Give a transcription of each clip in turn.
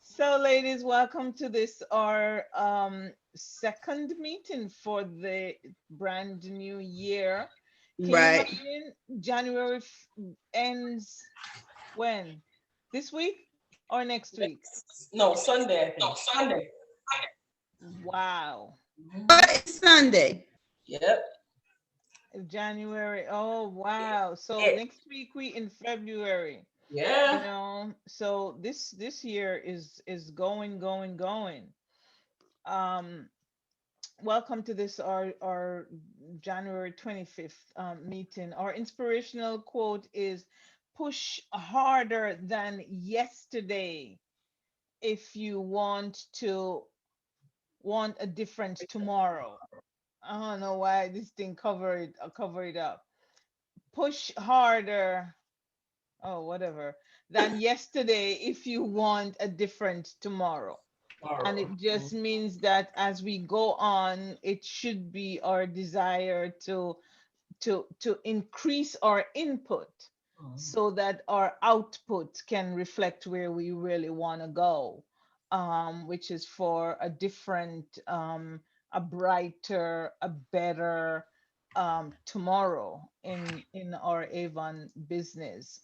So, ladies, welcome to this our second meeting for the brand new year. Can you Right. imagine January ends when? This week or next week? No, Sunday, I think. Sunday. Wow. Mhm. But it's Sunday. Yep. January. Oh, wow. So It. next week we in February. You Yeah. know, so this year is going. Um Welcome to this our January 25th meeting. Our inspirational quote is push harder than yesterday if you want a different tomorrow. I don't know why this thing cover it up. Push harder, oh whatever, than yesterday if you want a different tomorrow. And Tomorrow. it just means that as we go on, it should be our desire to increase our input Mhm. so that our output can reflect where we really want to go, which is for a different, a brighter, a better tomorrow in our Avon business.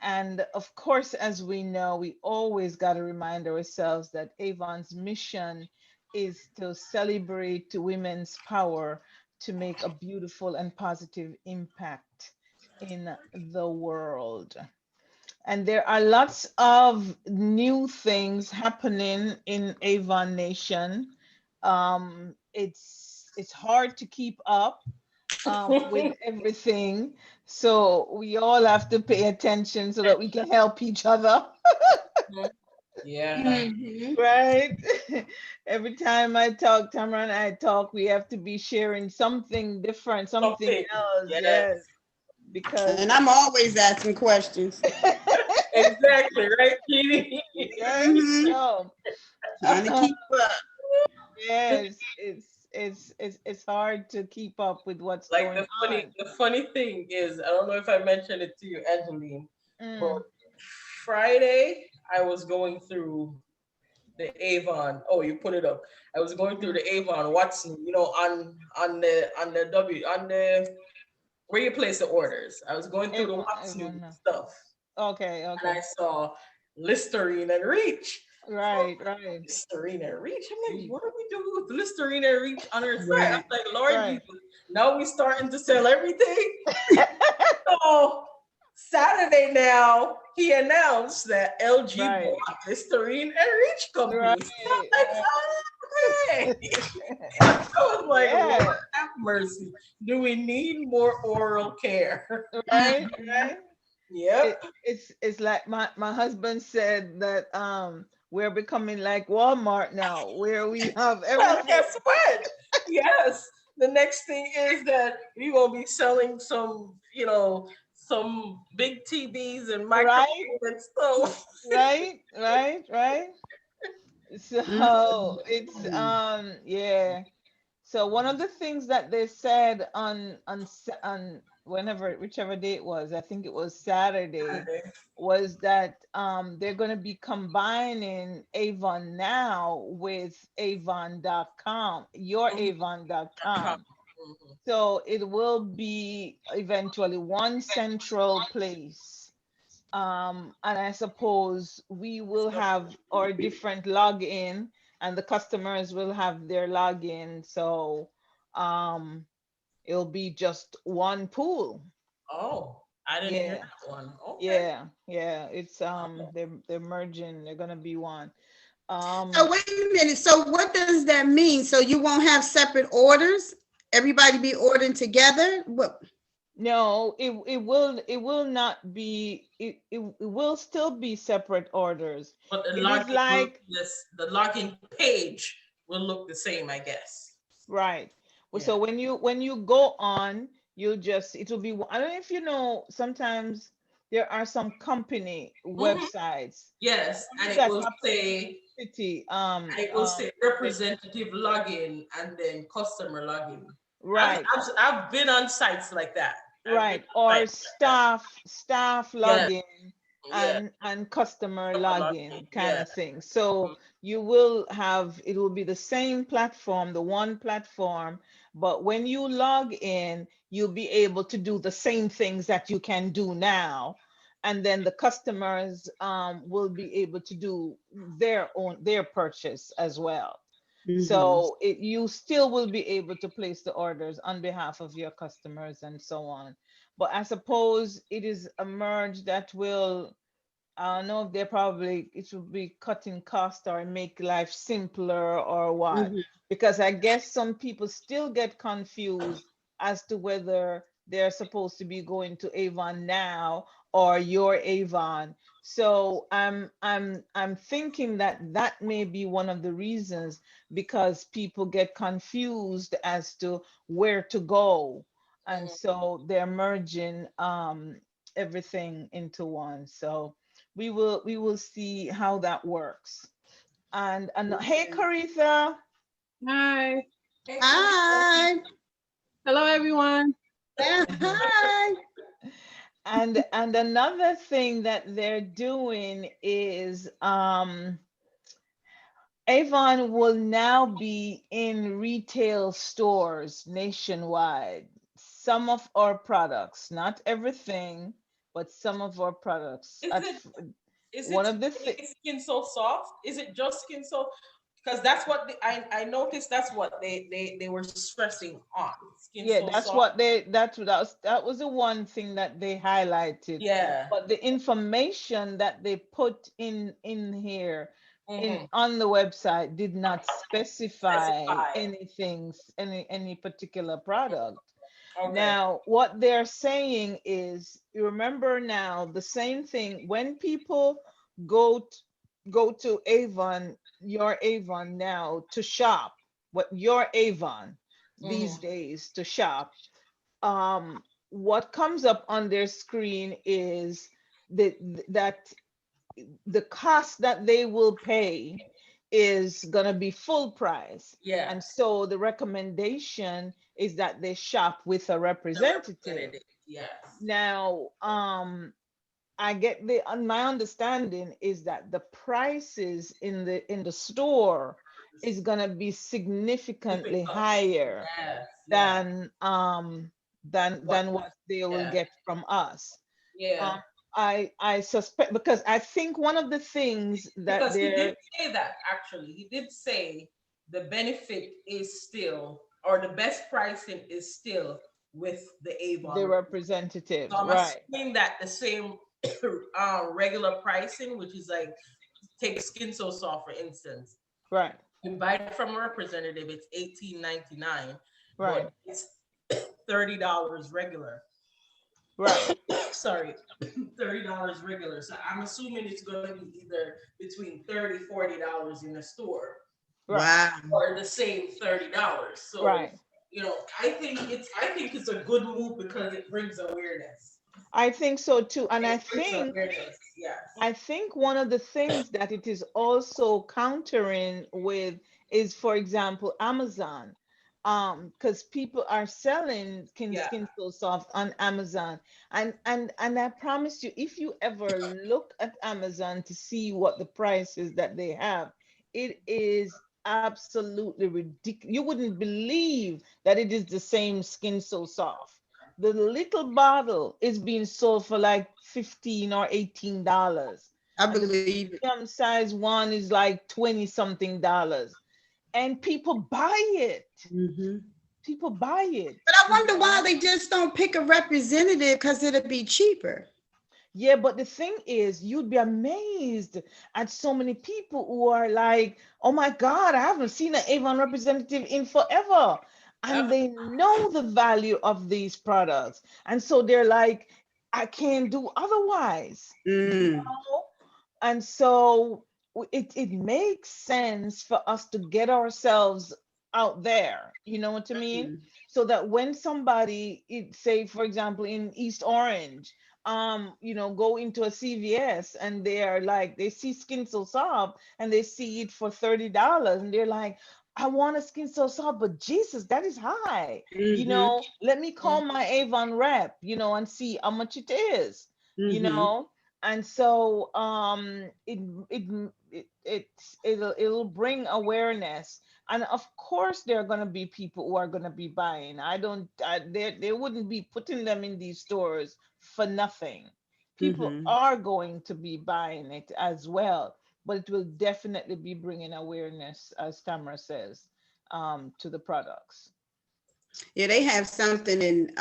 And of course, as we know, we always got to remind ourselves that Avon's mission is to celebrate women's power to make a beautiful and positive impact in the world. And there are lots of new things happening in Avon Nation. It's hard to keep up with everything. So we all have to pay attention so that we can help each other, Yeah. Hmm. right? Every time I talk, Tamara and I talk, we have to be sharing something different, something Something. else. Yes. Yes, because And I'm always asking questions. Exactly. Right, Kitty? yes, Hmm. so Trying to keep up. yes, it's hard to keep up with what's Like going on. the funny thing is, I don't know if I mentioned it to you, Angeline, but Mm, Friday I was going through the Avon. Oh, you put it up. I was going through mm, the Avon Watson, on the where you place the orders. I was going through the Watson Avon. stuff, Okay, and okay. I saw Listerine and Reach. So Right, right, Listerine and Reach. I'm like, what are we doing with Listerine and Reach on our site? I'm Right. like, Lord right. Jesus, now we starting to sell everything. So Saturday now, he announced that LG Right, bought Listerine and Reach right, companies. I'm like, right. oh, okay. I was like, Lord Yeah, have mercy. Do we need more oral care? right, Hmm. right. Yep. It's like my husband said that we're becoming like Walmart now, where we have Well, everything. guess what? Yes. The next thing is that we will be selling some big TVs and microwaves Right, and stuff. right. So it's Hmm. yeah. So one of the things that they said on whenever whichever day it was, I think it was Saturday, Saturday. was that they're going to be combining Avon Now with Avon.com, your Mhm. Avon.com. Mhm. So it will be eventually one central place. And I suppose we will have our different login and the customers will have their login. So um, it'll be just one pool. Oh, I didn't hear Yeah, that one. Okay. yeah. It's they're merging. They're gonna be one. Um, So wait a minute. So what does that mean? So you won't have separate orders? Everybody be ordering together? What? no, it will not be. It will still be separate orders. But It is like the login page will look the same, I guess. right. Well, Yeah. so when you go on, you'll just it'll be. I don't know if you know. Sometimes there are some company Hmm. websites. Yes, What is that company city? and it will say representative login and then customer login. Right, I've been on sites like that. I've been right. on Or sites like that. staff Yes. login. Yeah. and customer Customer login. login kind Yeah. of thing. So you will have, it will be the same platform, the one platform, but when you log in, you'll be able to do the same things that you can do now. And then the customers will be able to do their purchase as well. Mm-hmm. So you still will be able to place the orders on behalf of your customers and so on. But I suppose it is a merge that will, I don't know if they're probably, it will be cutting cost or make life simpler or what. Mm-hmm. Because I guess some people still get confused as to whether they're supposed to be going to Avon now or your Avon. So I'm thinking that that may be one of the reasons, because people get confused as to where to go. And Mhm. so they're merging everything into one. So we will see how that works. And hey, Caritha. Hi. Hey, Carissa. Hi. Hello, everyone. Yeah, hi. And another thing that they're doing is Avon will now be in retail stores nationwide. Some of our products, not everything, but some of our products. Is it is One it of the skin so soft? Is it just skin so? Because that's what I noticed. That's what they were stressing on. Skin Yeah, so that's soft. what they that was the one thing that they highlighted. Yeah. But the information that they put in here in Mm-hmm. on the website did not specify Specify. anything, any particular product. Okay. Now, what they're saying is, you remember now the same thing when people go t- go to Avon, your Avon now to shop, what your Avon these Mm-hmm. days to shop, what comes up on their screen is that the cost that they will pay is going to be full price. Yeah. And so the recommendation is that they shop with a The representative. representative. Yes. Now, I get the my understanding is that the prices in the store is going to be significantly Difficult. higher Yes. Yeah. than What? what they will Yeah. get from us. Yeah. Um, I suspect, because I think one of the things that Because he did they're say that actually. He did say the benefit is still, or the best pricing is still with the the Avon. So representatives, I'm right, assuming that the same regular pricing, which is like take Skin So Soft for instance, right, you can buy it from a representative. It's 18.99, but right, it's $30 regular. right. Sorry, $30 regular. So I'm assuming it's going to be either between $30 to $40 in the store, Right, Wow. or the same $30. So right. I think it's a good move because it brings awareness. I think so too. And It brings awareness. Yes. I think one of the things that it is also countering with is, for example, Amazon. Because people are selling Yeah. Skin So Soft on Amazon. And I promise you, if you ever look at Amazon to see what the prices that they have, it is absolutely ridiculous. You wouldn't believe that it is the same Skin So Soft. The little bottle is being sold for like 15 or $18, I and the believe it. medium size one is like 20 something dollars, and people buy it. Hmm. People buy it, But I you wonder why know. they just don't pick a representative because it'll be cheaper. Yeah, but the thing is, you'd be amazed at so many people who are like, oh my God, I haven't seen an Avon representative in forever. And Yep. they know the value of these products. And so they're like, I can't do otherwise. Mm. Know? And so it makes sense for us to get ourselves out there, you know what I mean? Mhm. So that when somebody, say for example in East Orange, go into a CVS and they are like, they see Skin So Soft and they see it for $30 and they're like, I want a Skin So Soft, but Jesus, that is high. Mhm. Let me call Mm. my Avon rep, and see how much it is, you Mhm. know and so it'll bring awareness, and of course there are going to be people who are going to be buying. They wouldn't be putting them in these stores for nothing. People Mm-hmm. are going to be buying it as well, but it will definitely be bringing awareness, as Tamara says, to the products. Yeah, they have something in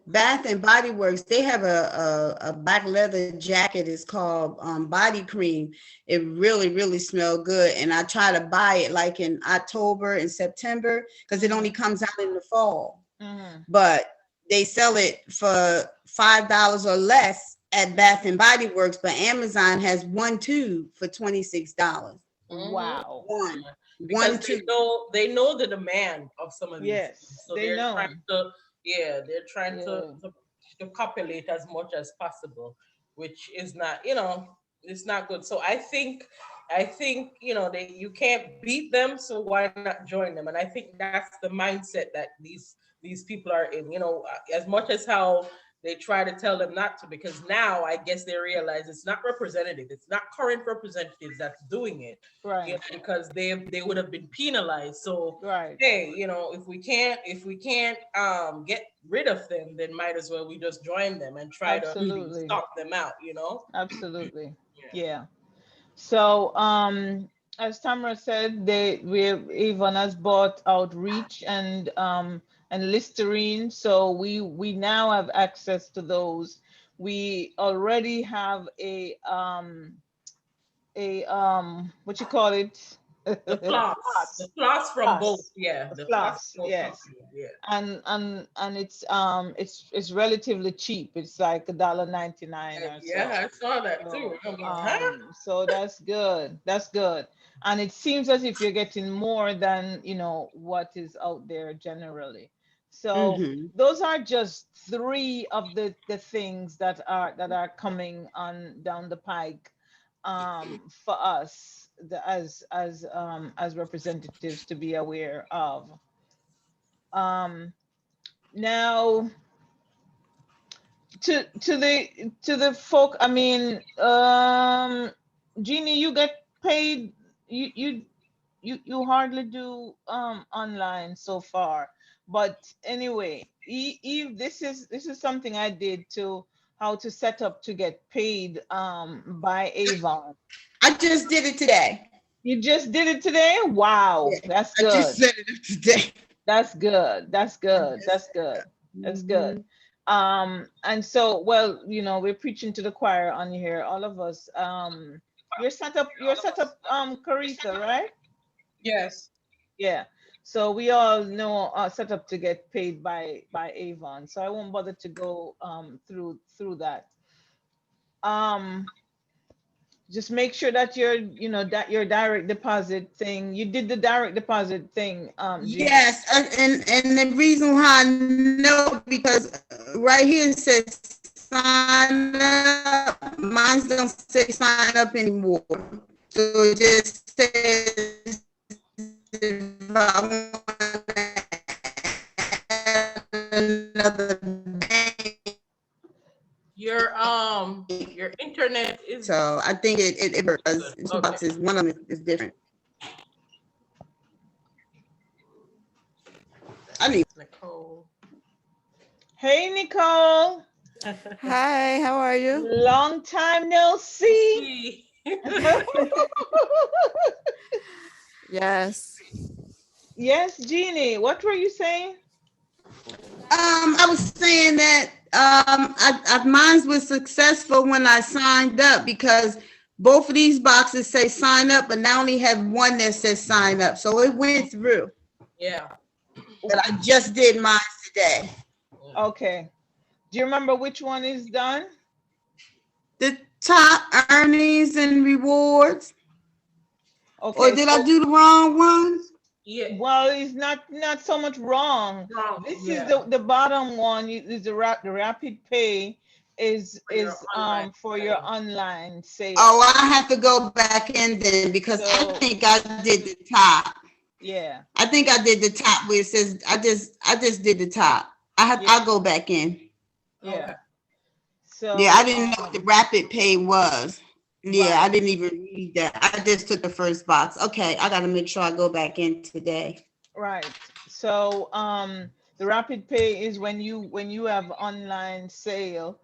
Bath and Body Works. They have a black leather jacket. It's called body cream. It really smelled good. And I try to buy it like in October and September because it only Hmm. comes out in the fall. Hmm. But they sell it for $5 or less at Bath and Body Works, but Amazon has one tube for $26. Mhm. Wow. One, Because one tube. they know the demand of some of these things. Yes, So they they're trying know. to, yeah, they're trying Yeah. to copulate as much as possible, which is not, it's not good. So I think, they you can't beat them, so why not join them? And I think that's the mindset that these people are in, as much as how they try to tell them not to, because now I guess they realize it's not representative, it's not current representatives that's doing it, Right. because they would have been penalized. So Right. hey, if we can't get rid of them, then might as well we just join them and try to Absolutely. stop them out. Absolutely. Yeah. Yeah. So, as Tamara said, Avon has bought Outreach and Listerine, so we now have access to those. We already have a what you call it, The floss, floss from both, floss, yeah, a the floss floss, from both yes, companies, yeah. and it's relatively cheap. It's like $1.99 or so. Yeah, I saw that too. So, I'm like, huh? so that's good. That's good. And it seems as if you're getting more than, what is out there generally. So Mm-hmm. those are just three of the things that are coming on down the pike, for us, as representatives, to be aware of. Um, Now, to the folk, I mean, Jeannie, you get paid. You hardly do online so far, but anyway, Eve, this is something I did to how to set up to get paid by Avon. I just did it today. You just did it today? Wow, Yeah, that's I just good. set it up today. That's good. That's I good. just That's set it good. up. That's good. Mhm. And so, well, we're preaching to the choir on here, all of us. You're set up, Carissa, right? Yes. Yeah. So we all know set up to get paid by Avon. So I won't bother to go through that. Um, just make sure that your direct deposit thing, you did the direct deposit thing, Jeannie. Yes, and the reason why I know because right here it says sign up. Mine don't say sign up anymore. So it just says if I want to add another bank. Your internet is So I think it good. works. Two Okay. boxes. One of them is different. I need. Nicole. Hey, Nicole. Hi, how are you? Long time no see. See. Yes. Yes, Jeannie, what were you saying? I was saying that mine was successful when I signed up because both of these boxes say sign up, but I only have one that says sign up. So it went through. Yeah. But I just did mine today. Okay. Do you remember which one is done? The top earnings and rewards. Or Okay, did I so, do the wrong one? Yeah. well, it's not so much wrong. Wrong. This is Yeah. the bottom one. Is the rapid pay is For your online for your selling. online sale. Oh, I have to go back in then because I So think I did the top. yeah, I think I did the top where it says I just did the top. yeah, I'll go back in. yeah. Okay. Yeah, I So didn't know what the rapid pay was. Yeah, I right. didn't even read that. I just took the first box. Okay, I got to make sure I go back in today. Right. So the rapid pay is when you have online sale.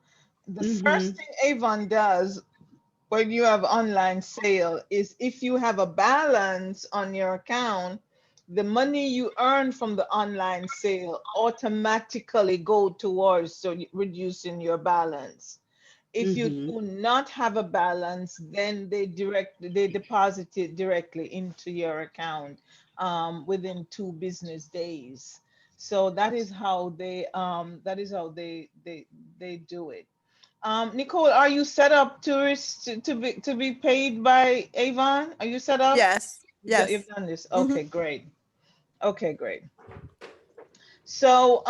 The first Mm-hmm. thing Avon does when you have online sale is if you have a balance on your account, the money you earn from the online sale automatically go towards reducing your balance. If you Mm-hmm. do not have a balance, then they deposit it directly into your account within 2 business days. So that is how they do it. Nicole, are you set up to be paid by Avon? Are you set up? Yes. You've Yes. done this. Hmm. Okay, great. Okay, great. So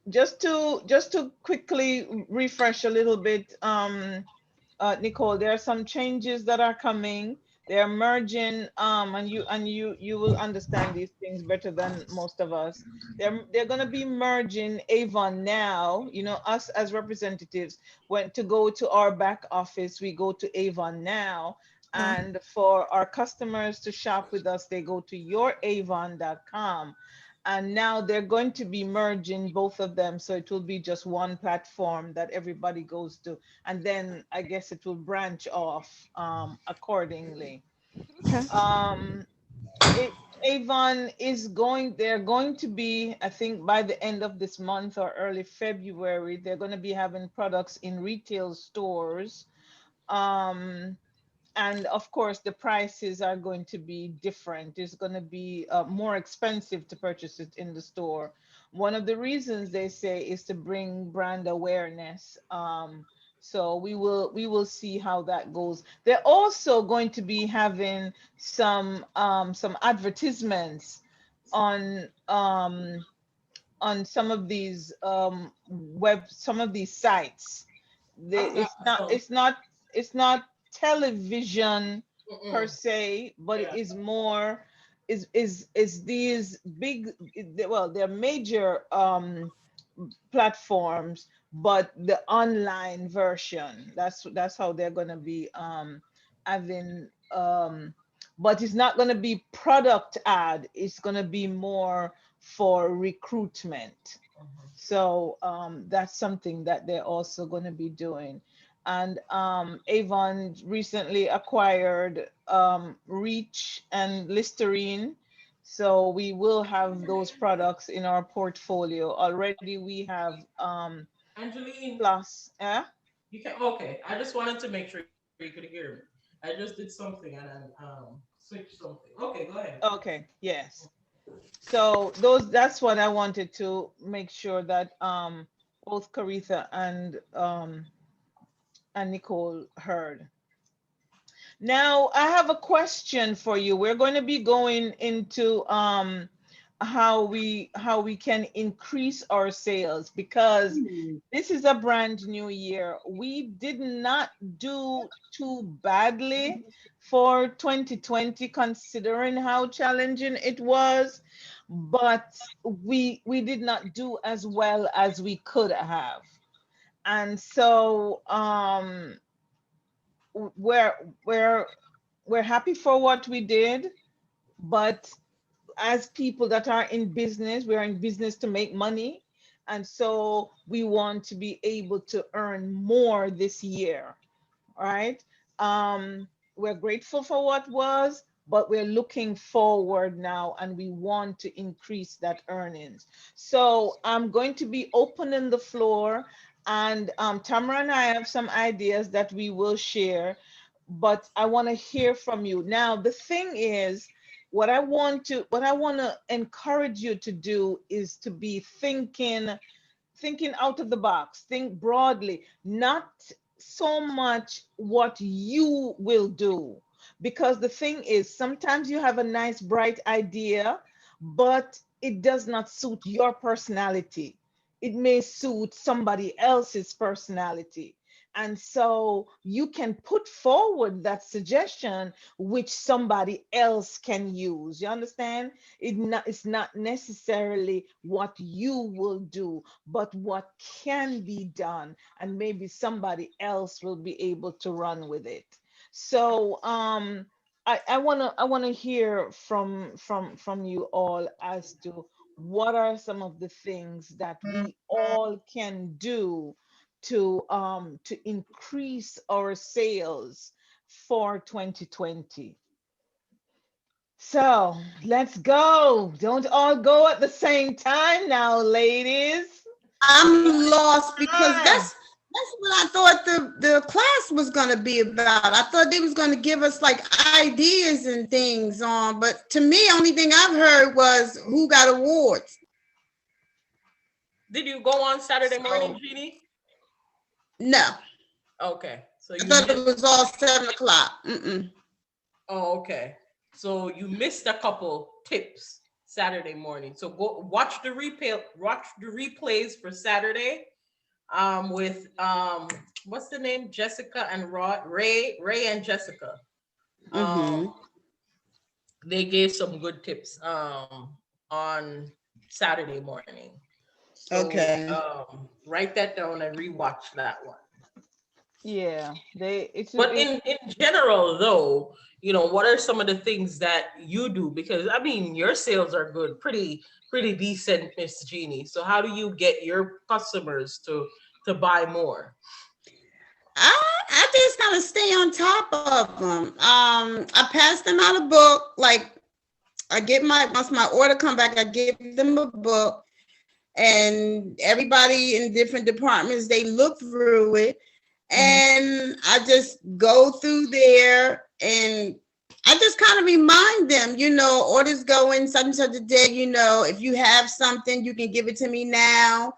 just to quickly refresh a little bit, Nicole, there are some changes that are coming. They're merging, and you will understand these things better than most of us. They're gonna be merging Avon now. You know, us as representatives, when to go to our back office, we go to Avon now. And for our customers to shop with us, they go to youravon.com. And now they're going to be merging both of them, so it will be just one platform that everybody goes to, and then I guess it will branch off accordingly. Okay. Um, it, Avon is going, they're going to be, I think by the end of this month or early February, they're going to be having products in retail stores. Um, and of course the prices are going to be different. It's going to be more expensive to purchase it in the store. One of the reasons they say is to bring brand awareness. So we will see how that goes. They're also going to be having some advertisements on some of these some of these sites. That's not It's not so. it's not it's not television per Mm-mm. se, but it Yeah. is more is these big, well, they're major platforms, but the online version. That's how they're gonna be having but it's not gonna be product ad, it's gonna be more for recruitment. So that's something that they're also going to be doing. And Avon recently acquired Reach and Listerine. So we will have those products in our portfolio. Already we have Angeline, Plus. Yeah? you can. Okay, I just wanted to make sure you could hear me. I just did something and then switched something. Okay, go ahead. Okay, yes. So that's what I wanted to make sure that both Caritha and Nicole heard. Now, I have a question for you. We're going to be going into how we can increase our sales, because this is a brand new year. We did not do too badly for 2020, considering how challenging it was, but we did not do as well as we could have. And so we're we're we're happy for what we did, but as people that are in business, we are in business to make money. And so we want to be able to earn more this year, right? We're grateful for what was, but we're looking forward now and we want to increase that earnings. So I'm going to be opening the floor, and Tamara and I have some ideas that we will share, but I want to hear from you. Now, the thing is, what I want to encourage you to do is to be thinking out of the box, think broadly, not so much what you will do. Because the thing is, sometimes you have a nice, bright idea, but it does not suit your personality. It may suit somebody else's personality. And so you can put forward that suggestion which somebody else can use. You understand? It's not necessarily what you will do, but what can be done, and maybe somebody else will be able to run with it. So I wanna hear from you all as to what are some of the things that we all can do to increase our sales for 2020. So let's go. Don't all go at the same time now, ladies. I'm lost because Time. that's what I thought the class was gonna be about. I thought they was gonna give us like ideas and things on, but to me, only thing I've heard was who got awards. Did you go on Saturday morning, So Jeannie? no, Okay, so I you thought it missed. was all 7 o'clock. Mm-mm. Oh, okay. So you missed a couple tips Saturday morning. So go watch the replay. Watch the replays for Saturday. With what's the name? Jessica and Ray and Jessica. Um, Mm-hmm. they gave some good tips on Saturday morning. So Okay. write that down and rewatch that one. Yeah, But in general, though, what are some of the things that you do? Because I mean, your sales are good, pretty decent, Miss Jeannie. So how do you get your customers to buy more? I just gotta stay on top of them. I pass them out a book. Like I get my once my order come back, I give them a book, and everybody in different departments they look through it, Mhm. and I just go through there and I just kind of remind them, orders go in such and such a day, if you have something, you can give it to me now.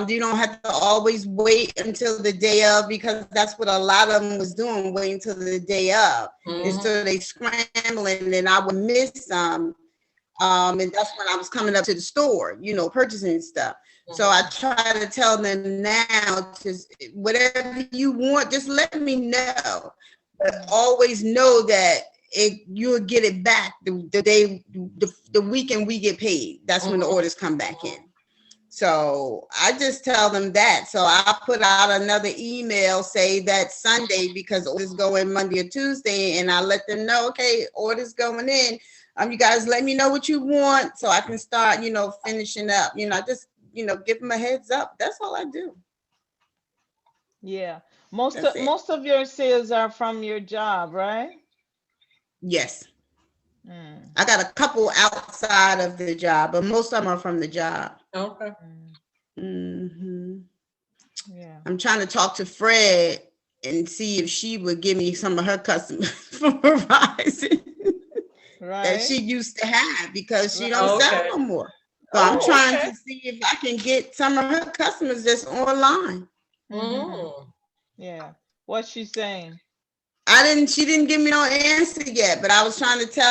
You don't have to always wait until the day of because that's what a lot of them was doing, waiting until the day of. And Mm-hmm. so they scrambling and I would miss some. And that's when I was coming up to the store, purchasing stuff. So I Mm-hmm. try to tell them now, just whatever you want, just let me know. But Mhm. always know that you'll get it back the day, the weekend we get paid. That's when the Mm-hmm. orders come back in. So I just tell them that. So I put out another email, say that Sunday because orders go in Monday or Tuesday, and I let them know, okay, orders going in. You guys let me know what you want so I can start, finishing up. I just, give them a heads up. That's all I do. Yeah. Most That's of it. most of your sales are from your job, right? Yes. Mm. I got a couple outside of the job, but most of them are from the job. Okay. Mm. hmm Yeah. I'm trying to talk to Fred and see if she would give me some of her customers from Verizon that Right? she used to have because she don't Right. sell Okay. no more. So I'm Oh, trying okay. to see if I can get some of her customers just online. Mm-hmm. Mm. Yeah. What's she saying? She didn't give me no answer yet, but I was trying to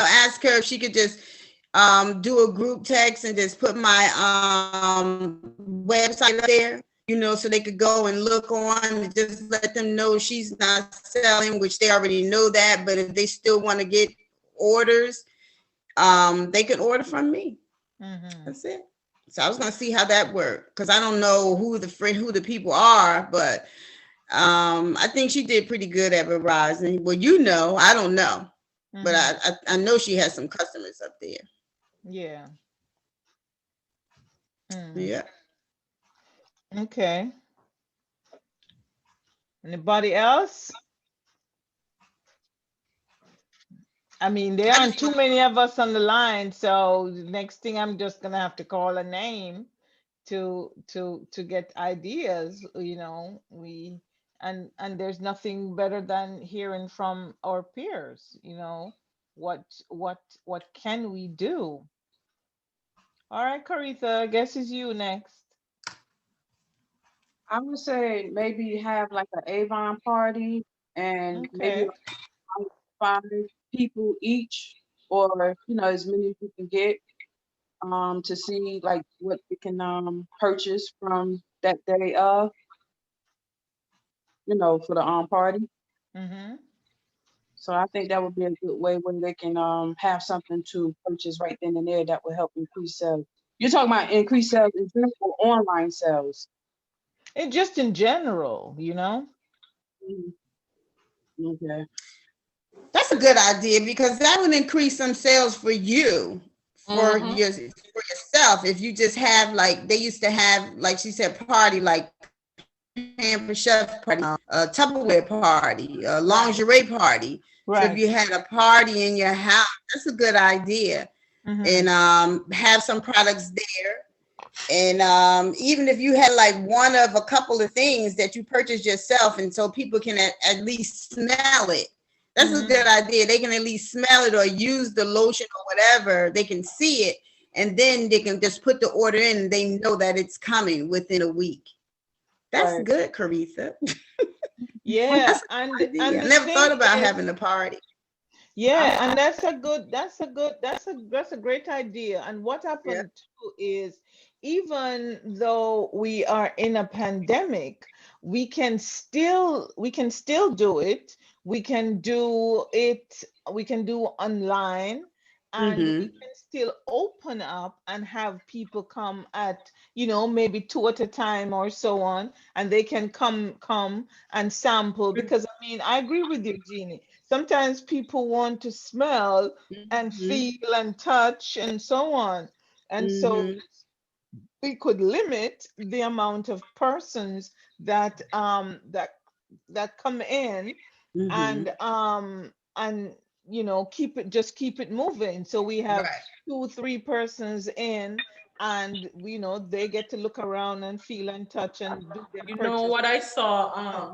ask her if she could just do a group text and just put my website up there, so they could go and look on and just let them know she's not selling, which they already know that. But if they still want to get orders, they can order from me. Mm-hmm. That's it. So I was gonna see how that worked because I don't know who the people are, but I think she did pretty good at Verizon. Well, I don't know, but Mm-hmm. I know she has some customers up there. Yeah. Mm. Yeah. Okay. Anybody else? I mean, there I aren't just too want. many of us on the line, so the next thing I'm just gonna have to call a name to get ideas. And there's nothing better than hearing from our peers. What can we do? All right, Caritha, I guess it's you next. I would say maybe have like an Avon party and maybe Okay. like 5 people each, or as many as you can get, to see like what we can purchase from that day of. for the party. Mm-hmm. So I think that would be a good way when they can have something to purchase right then and there that would help increase sales. You're talking about increased sales in general or online sales? And just in general, you know. Mhm. Okay. That's a good idea because that would increase some sales for you, Mm-hmm. for yourself. If you just have like they used to have, like she said, party like pamper chef party, a Tupperware party, a Right. lingerie party. So if Right. you had a party in your house, that's a good idea. Mm-hmm. And have some products there. And even if you had like one of a couple of things that you purchased yourself, and so people can at least smell it. That's a good Mm-hmm. idea. They can at least smell it or use the lotion or whatever. They can see it, and then they can just put the order in, and they know that it's coming within a week. That's Right. good, Caritha. Yeah, That's a and good idea. I the never thought thing about is, having a party. yeah, and that's a great idea. And what Yeah. happened too is, even though we are in a pandemic, we can still do it. We can do it, we can do online, and we Mm-hmm. can still open up and have people come at, maybe two at a time or so on, and they can come and sample. Because I mean, I agree with you, Jeannie. Sometimes people want to smell and Mm-hmm. feel and touch and so on. And so Mm-hmm. we could limit the amount of persons that come in, Mm-hmm. and keep it moving. So we have Right. 2 3 persons in, and they get to look around and feel and touch and do their You know purchase. what I saw? Yeah.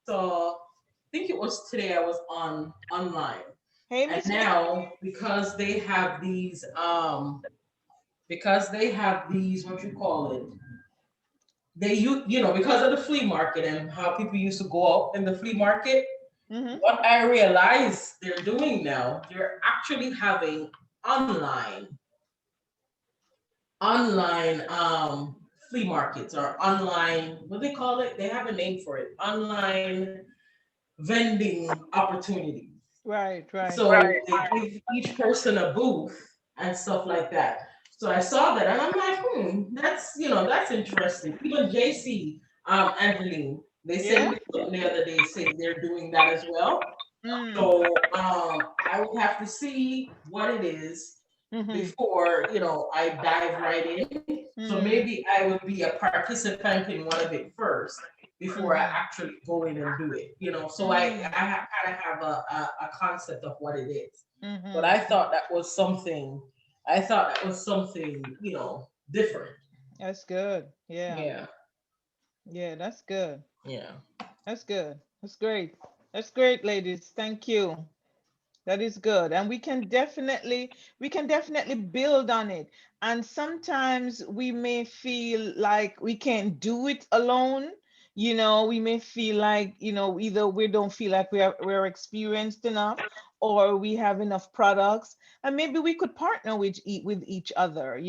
I think it was today. I was on online, Hey, and Miss now Nikki. because they have these, what you call it, because of the flea market and how people used to go out in the flea market. Mm-hmm. What I realize they're doing now, they're actually having online flea markets, or online, what they call it, they have a name for it, online vending opportunities. Right, right. So they give each person a booth and stuff like that. So I saw that and I'm like, that's interesting. Even JC, Angeline, they sent Yeah. me something the other day saying they're doing that as well. Mm. So I would have to see what it is Mm-hmm. before I dive right in. So Mm. maybe I would be a participant in one of it first before I Mm-hmm. actually go in and do it. So Mm. kind of have a concept of what it is. But Mm-hmm. I thought that was something. I thought that was something different. That's good. Yeah. Yeah, Yeah, that's good. yeah. That's good. That's great. That's great, ladies. Thank you. That is good. And we can definitely build on it. And sometimes we may feel like we can't do it alone. We may feel like, either we don't feel like we're experienced enough, or we have enough products. And maybe we could partner with each other.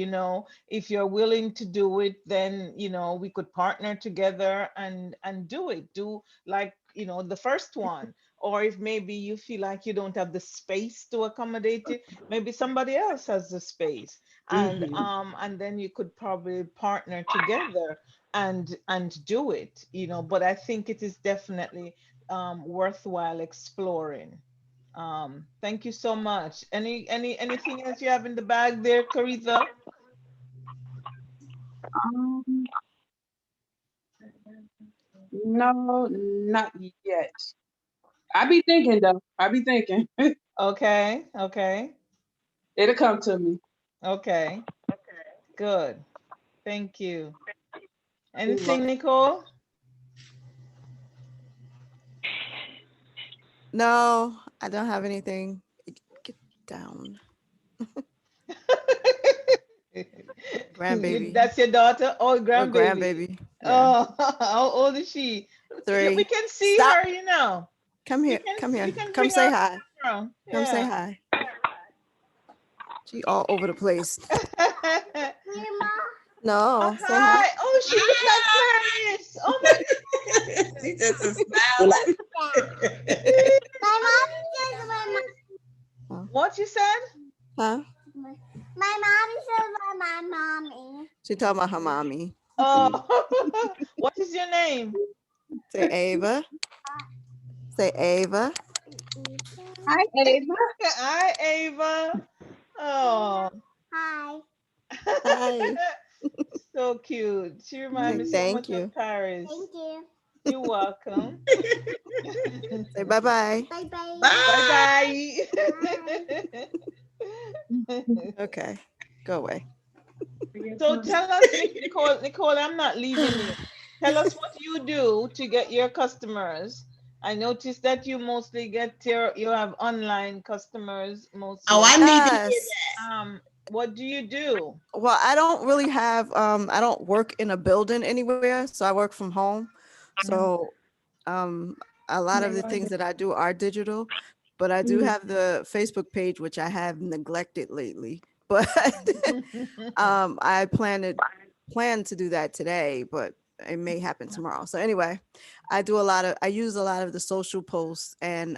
If you're willing to do it, then, we could partner together and do it. Do, like, the first one. Or if maybe you feel like you don't have the space to accommodate it, maybe somebody else has the space, and Mm-hmm. then you could probably partner together and do it. But I think it is definitely worthwhile exploring. Thank you so much. Anything else you have in the bag there, Caritha? Um, no, not yet. I be thinking though. I be thinking. Okay, okay, It'll come to me. okay, good. Thank you. You're Anything, welcome. Nicole? No, I don't have anything. Get down. Grandbaby. That's your daughter? Oh, Or grandbaby. grandbaby. Yeah. Oh, how old is she? Yeah, we 3. can see Stop. her, Come We here. can Come we here. can Come bring say her hi. around. Come say Yeah. hi. She all over the place. Oh, No, say hi. hi. Oh, she look like Clarice. Oh my She just is Well, smiling. My mom says my Oh, What you said? huh? my mommy says my mommy. She talking about her mommy. Oh, what is your name? Say Ava. Say Ava. hi, Ava. Hi, Ava. Oh, Hi. Hi. so cute. She reminds Say me so thank much of you. Paris. Thank you. You're welcome. Say bye bye. Bye bye. Bye Bye. bye. Okay. Go away. So tell us, Nicole, Nicole, I'm not leaving you. Tell us what you do to get your customers. I noticed that you mostly get you have online customers Oh, I mostly. need to hear Yes. What do you do? Well, I don't really have I don't work in a building anywhere, so I work from home. Mhm. So um a lot of the things that I do are digital, but I do Mhm. have the Facebook page which I have neglected lately. But I plan to do that today, but it may happen tomorrow. So anyway, I use a lot of the social posts and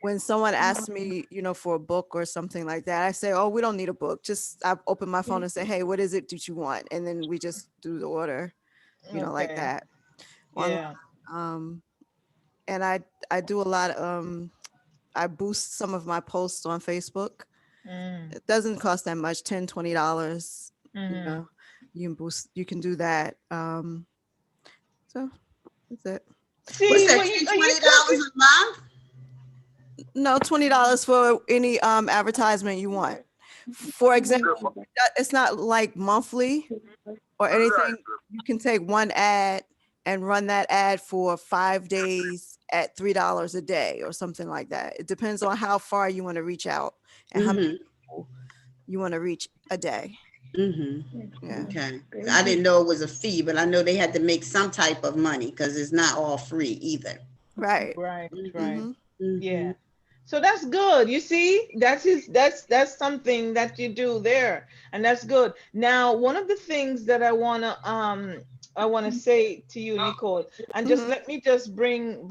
when someone asks me, for a book or something like that, I say, "Oh, we don't need a book. Just I open my phone and say, "Hey, what is it that you want?" And then we just do the order, like Okay. that. Online. Yeah. Um, and I do a lot. I boost some of my posts on Facebook. Mm. It doesn't cost that much, $10, $20. You Mm-hmm. know, you can do that. So that's it. What's See, that, what 10 are you $20 talking? a month? No, $20 for any advertisement you want. For example, it's not like monthly or anything. You can take one ad and run that ad for 5 days at $3 a day or something like that. It depends on how far you want to reach out and how many Mm-hmm. people you want to reach a day. Mm-hmm. Yeah. Okay. I didn't know it was a fee, but I know they had to make some type of money because it's not all free either. Right. Right, Mm-hmm. right. Mm-hmm. Mm-hmm. Yeah. So that's good. You see, that's something that you do there, and that's good. Now, one of the things that I wanna say to you, Nicole, and just Mm-hmm. let me just bring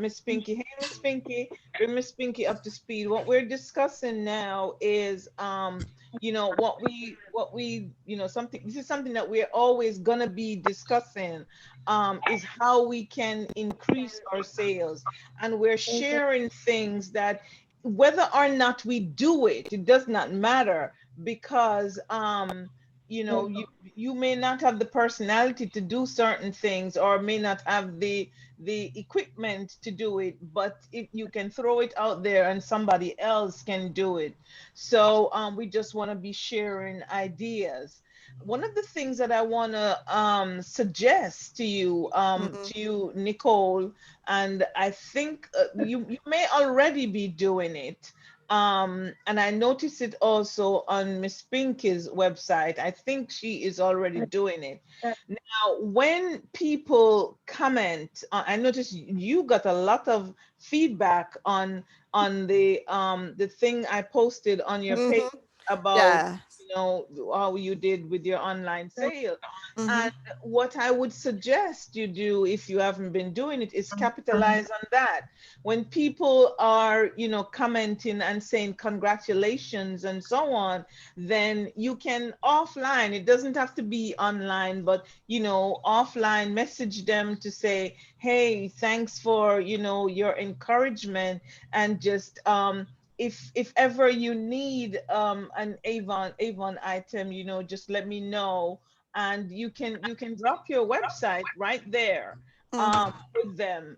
Miss Pinky. Hey, Miss Pinky, bring Miss Pinky up to speed. What we're discussing now is something. This is something that we're always gonna be discussing. Is how we can increase our sales, and we're sharing things that whether or not we do it, it does not matter, because you may not have the personality to do certain things, or may not have the equipment to do it, but if you can throw it out there and somebody else can do it. So we just want to be sharing ideas. One of the things that I want to suggest Mm-hmm. to you, Nicole, and I think you may already be doing it. And I noticed it also on Miss Pinky's website. I think she is already doing it. Now, when people comment, I noticed you got a lot of feedback on the thing I posted on your page Mm-hmm. about Yeah. how you did with your online sale. Mm-hmm. And what I would suggest you do, if you haven't been doing it, is capitalize on that. When people are commenting and saying congratulations and so on, then you can offline, it doesn't have to be online, but offline, message them to say, hey, thanks for your encouragement, and just if ever you need an Avon item, just let me know, and you can drop your website right there Mm-hmm. with them,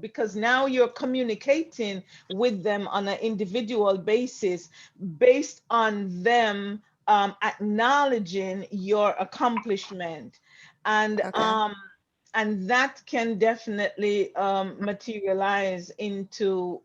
because now you're communicating with them on an individual basis, based on them acknowledging your accomplishment. and Okay. um and that can definitely materialize into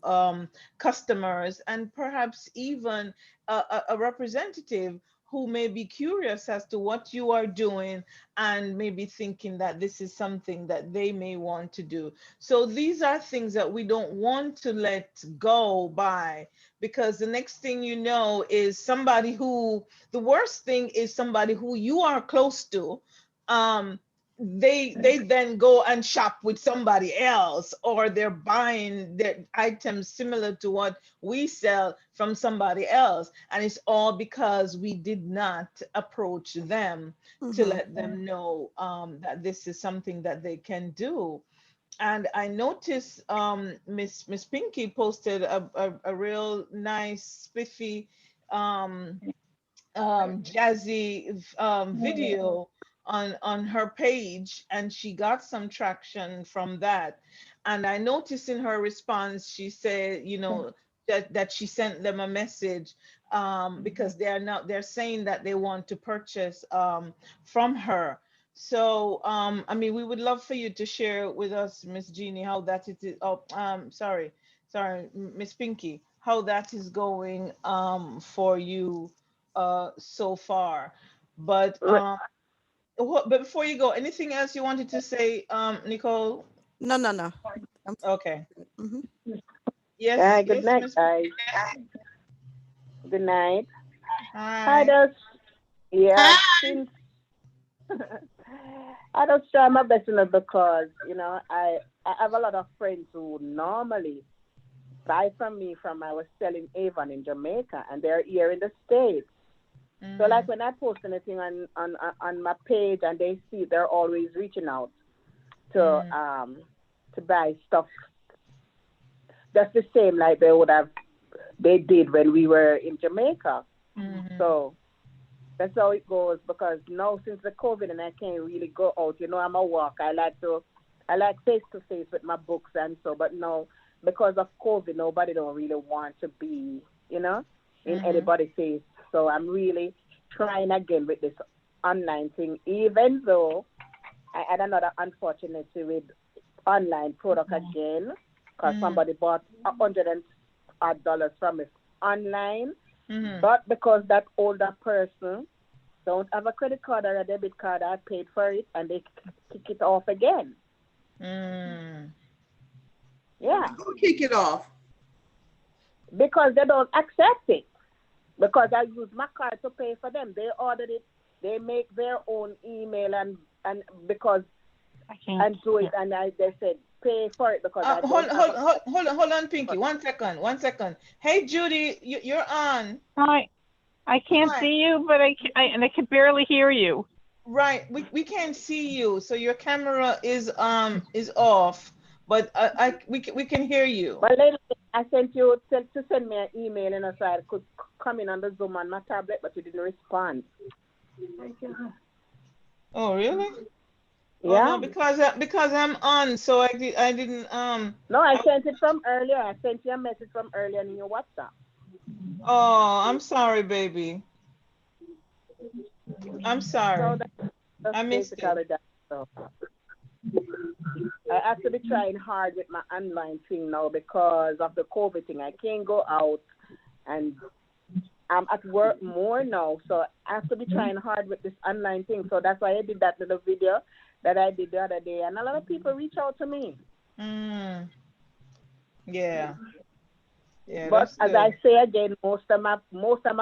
customers, and perhaps even a representative who may be curious as to what you are doing, and maybe thinking that this is something that they may want to do. So these are things that we don't want to let go by, because the next thing you know is somebody who, the worst thing is somebody who you are close to, um, they then go and shop with somebody else, or they're buying their items similar to what we sell from somebody else, and it's all because we did not approach them to Mm-hmm. let them know that this is something that they can do. And I noticed Miss Pinky posted a real nice spiffy um jazzy video on her page, and she got some traction from that. And I noticed in her response, she said, you know, that she sent them a message, because they're saying that they want to purchase from her. So I mean, we would love for you to share with us, Miss Jeannie, how that it is. Oh, sorry, Miss Pinky, how that is going for you so far. But but before you go, anything else you wanted to say, Nicole? No, no, no. I'm Okay. mm-hmm. Yes, Good yes, night, Miss. guys. Good night. I Hi. just, yeah, Hi. since I just try my best, because I have a lot of friends who normally buy from me from I was selling Avon in Jamaica, and they're here in the States. So like Mm, when I post anything on my page and they see, they're always reaching out to mm, buy stuff that's the same like they did when we were in Jamaica. mm, So that's how it goes, because now since the COVID and I can't really go out, I'm a walk. I like face to face with my books and so, but now because of COVID, nobody don't really want to be, in mm, anybody's face. So I'm really trying again with this online thing, even though I had another unfortunately with online product again, because mm, somebody bought $100 from me online, mm, but because that older person don't have a credit card or a debit card, I paid for it and they kick it off again. mm. Yeah, Who kick it off? because they don't accept it. Because I use my card to pay for them. They ordered it. They make their own email and because and do it. And they said pay for it because I Hold, don't have hold, a hold, card. hold on, Pinky. 1 second, 1 second. Hey, Judy, you're on. Hi. I can't Hi. see you, but and I can barely hear you. Right, we can't see you, so your camera is off, but we can hear you. But later I sent you to send me an email and so I could come in on the Zoom on my tablet, but you didn't respond. Oh, really? Oh no, Yeah. because I'm on, so I didn't No, I I, sent it from earlier. I sent you a message from earlier in your WhatsApp. oh, I'm sorry, baby. I'm So sorry. that's I missed it. basically that. So I have to be trying hard with my online thing now because of the COVID thing. I can't go out and I'm at work more now. So I have to be trying hard with this online thing. So that's why I did that little video that I did the other day. And a lot of people reach out to me. Mm, yeah, yeah, But that's as I good. say again, most of my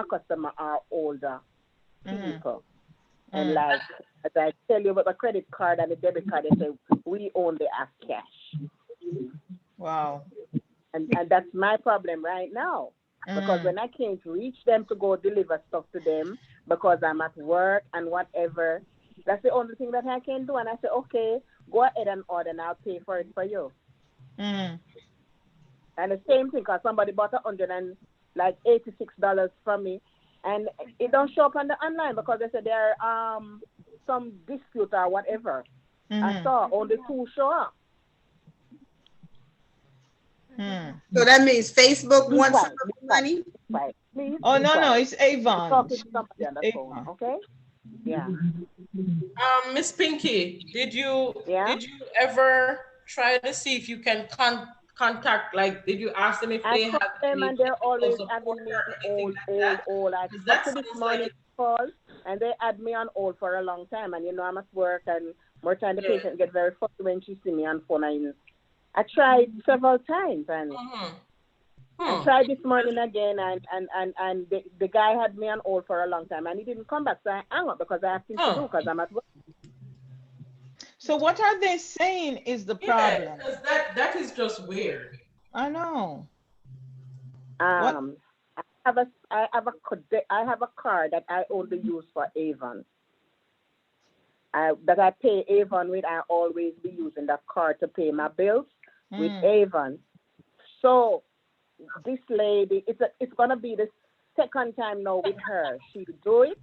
customers are older Mm-hmm. people. And Mm, like as I tell you about the credit card and the debit card, they say we only have cash. wow. And that's my problem right now. Because Mm, when I can't reach them to go deliver stuff to them because I'm at work and whatever, that's the only thing that I can do. And I say, okay, go ahead and order and I'll pay for it for you. mm, And the same thing, because somebody bought $186 from me, and it don't show up on the online because they said there are some dispute or whatever. I mm-hmm. saw only two show up. Mm. So that means Facebook Be wants some quiet, of be the quiet, money? be quiet. Please Oh be no, no, quiet. it's You're Avon. talking to somebody It's on the phone, Avon. okay? Yeah. Miss Pinky, Yeah. did you ever try to see if you can contact, like, did you ask them if I they call have them any and they're technical always support having me or on anything hold, like hold, that? hold. Because Up that to this sounds like morning, call and they had me on hold for a long time. And I'm at work and more time the yeah. patient get very fussy when she see me on phone. I tried several times and Mm-hmm. I Hmm. tried this morning again and the guy had me on hold for a long time and he didn't come back. So I hung up because I have things to do Huh. because I'm at work. So what are they saying is the Yeah, problem? because that is just weird. I know. What? Um, I have a card that I only use for Avon. That I pay Avon with. I always be using that card to pay my bills with Hmm. Avon. So this lady, it's gonna be the second time now with her. She do it,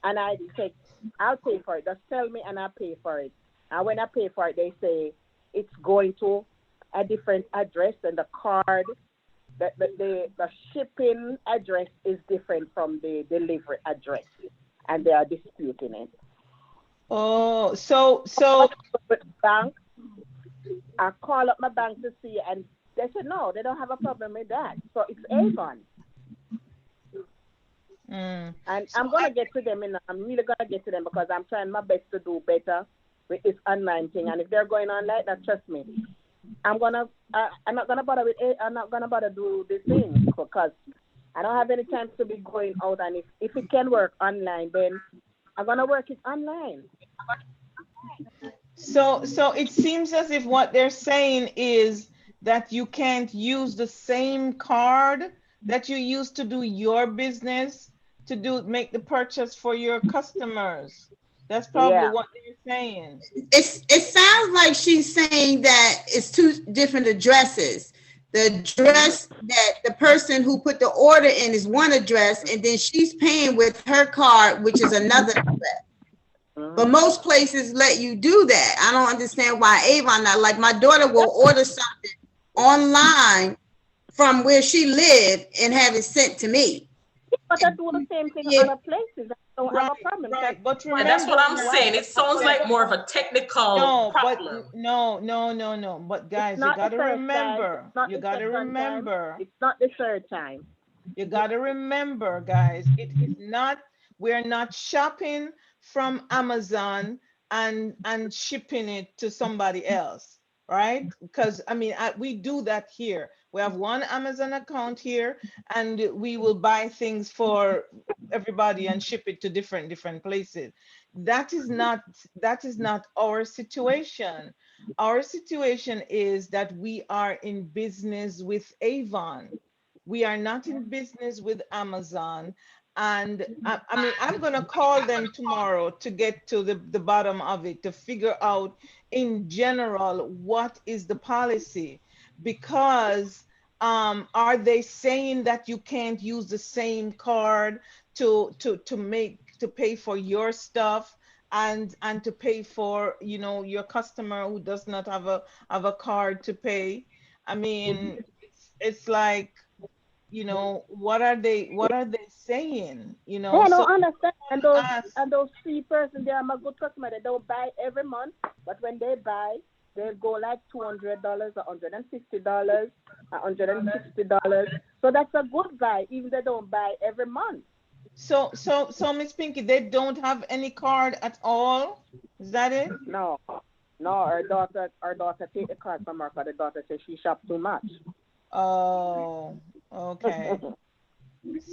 and I say I'll pay for it. Just tell me, and I pay for it. And when I pay for it, they say it's going to a different address, and the card, the shipping address is different from the delivery address, and they are disputing it. Oh, But the bank, I call up my bank to see, and they said no, they don't have a problem with that. So it's Avon. mm. And So I'm gonna get to them, and I'm really gonna get to them because I'm trying my best to do better with this online thing. And if they're going on like that, trust me, I'm not gonna bother with it. I'm not gonna bother do the thing because I don't have any time to be going out. And if it can work online, then I'm gonna work it online. so it seems as if what they're saying is that you can't use the same card that you use to do your business to make the purchase for your customers. That's probably Yeah. what they're saying. It sounds like she's saying that it's two different addresses. The Mhm. address that the person who put the order in is one address, and then she's paying with her card, which is another address. But Mhm. most places let you do that. I don't understand why Avon not. Like my daughter will order something online from where she lived and have it sent to me. But I do the same thing Yeah, other places. I don't have Right, a problem. right. But Yeah, that's what remember, I'm Why? saying. It sounds like more of a technical no, but problem. no. But It's guys, you not the gotta first time. remember, It's not you the gotta second time. remember, It's not the third time. you gotta remember, guys, it is not, we're not shopping from Amazon and shipping it to somebody else, right? Because I mean, we do that here. We have one Amazon account here, and we will buy things for everybody and ship it to different places. That is not, that is not our situation. Our situation is that we are in business with Avon. We are not in business with Amazon. And I mean, I'm going to call them tomorrow to get to the bottom of it, to figure out in general what is the policy. Because are they saying that you can't use the same card to pay for your stuff and to pay for, you know, your customer who does not have a card to pay? I mean, it's like, you know, what are they saying, you know? They So don't understand. I want to ask. And those 3 persons, they are my good customer. They don't buy every month, but when they buy, they go like $200, $150, $160. So that's a good buy, even they don't buy every month. So Miss Pinky, they don't have any card at all, is that it? No, no, our daughter take the card from her because the daughter says she shop too much. Oh, okay.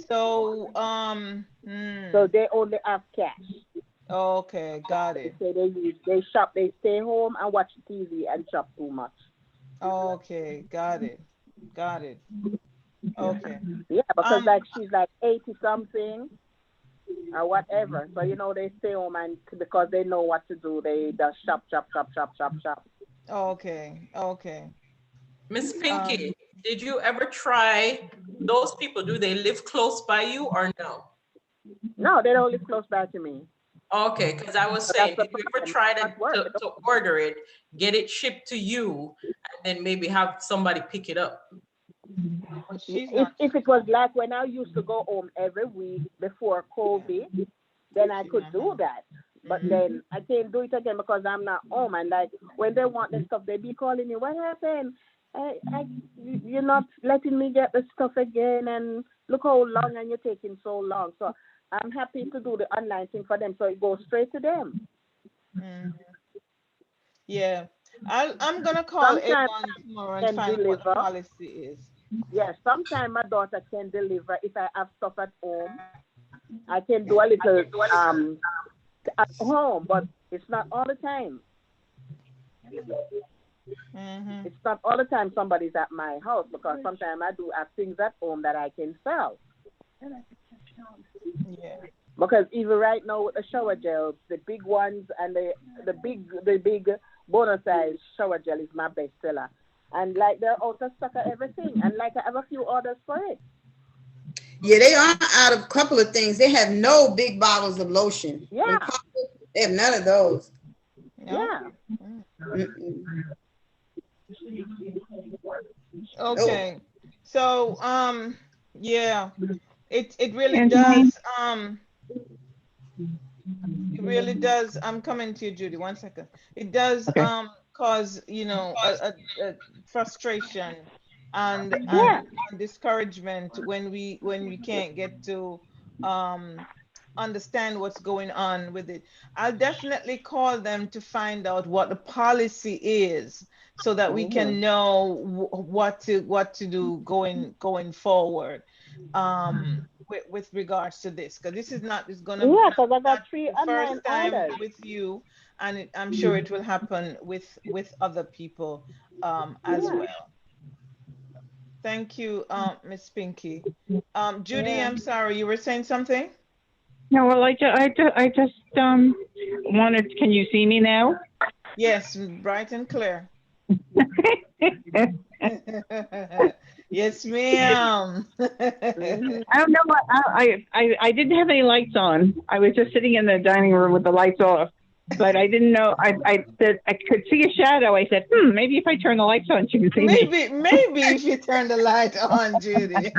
So So they only have cash. okay, got They it. say they shop, they stay home and watch TV and shop too much. Okay, got it, got it. Okay. Yeah, because um like she's like 80 something or whatever. So they stay home and because they know what to do, they just shop, shop, shop, shop, shop, shop. okay. Miss um Pinky, did you ever try those people? Do they live close by you or no? No, they don't live close by to me. Okay, because I was So that's saying, the did you ever problem. try It's not work. to order it, get it shipped to you, and then maybe have somebody pick it up? but she's If not if it was like when I used to go home every week before COVID, then I she's could not do home. that. But Mm-hmm. then I can't do it again because I'm not home. And like when they want the stuff, they be calling me. What happened? You're not letting me get the stuff again, and look how long and you're taking so long. So I'm happy to do the online thing for them, so it goes straight to them. Mm. Yeah, I'm gonna call Sometimes Avon tomorrow I and can find out what the deliver. policy is. Yes, sometimes my daughter can deliver if I have stuff at home. I can do a little at home, but it's not all the time. Mm-hmm. It's not all the time somebody's at my house because sometimes I do have things at home that I can sell. Yeah. Because even right now with the shower gels, the big ones and the big bonus size shower gel is my best seller. And like they're out of stock of everything. And like I have a few orders for it. Yeah, they are out of a couple of things. They have no big bottles of lotion. Them Yeah, comfort, they have none of those. No. yeah. Mm. Mm-mm. Oh, Okay. So, yeah, it really And my, does. It really does. I'm coming to you, Judy. One second. It does okay. cause, a frustration and Yeah. discouragement when we can't get to um understand what's going on with it. I'll definitely call them to find out what the policy is so that we Hmm. can know what to do going forward. With regards to this, because this is not is gonna Yeah, because I got not three the first online time orders. with you, and I'm sure it will happen with other people as Yeah, well. Thank you, Miss Pinky. Judy, yeah. I'm sorry, you were saying something? No, well, I just wanted. Can you see me now? Yes, bright and clear. Yes, ma'am. Hmm. I don't know what I didn't have any lights on. I was just sitting in the dining room with the lights off, but I didn't know. I could see a shadow. I said, maybe if I turn the lights on, she can see me. Maybe if you turn the light on, Judy.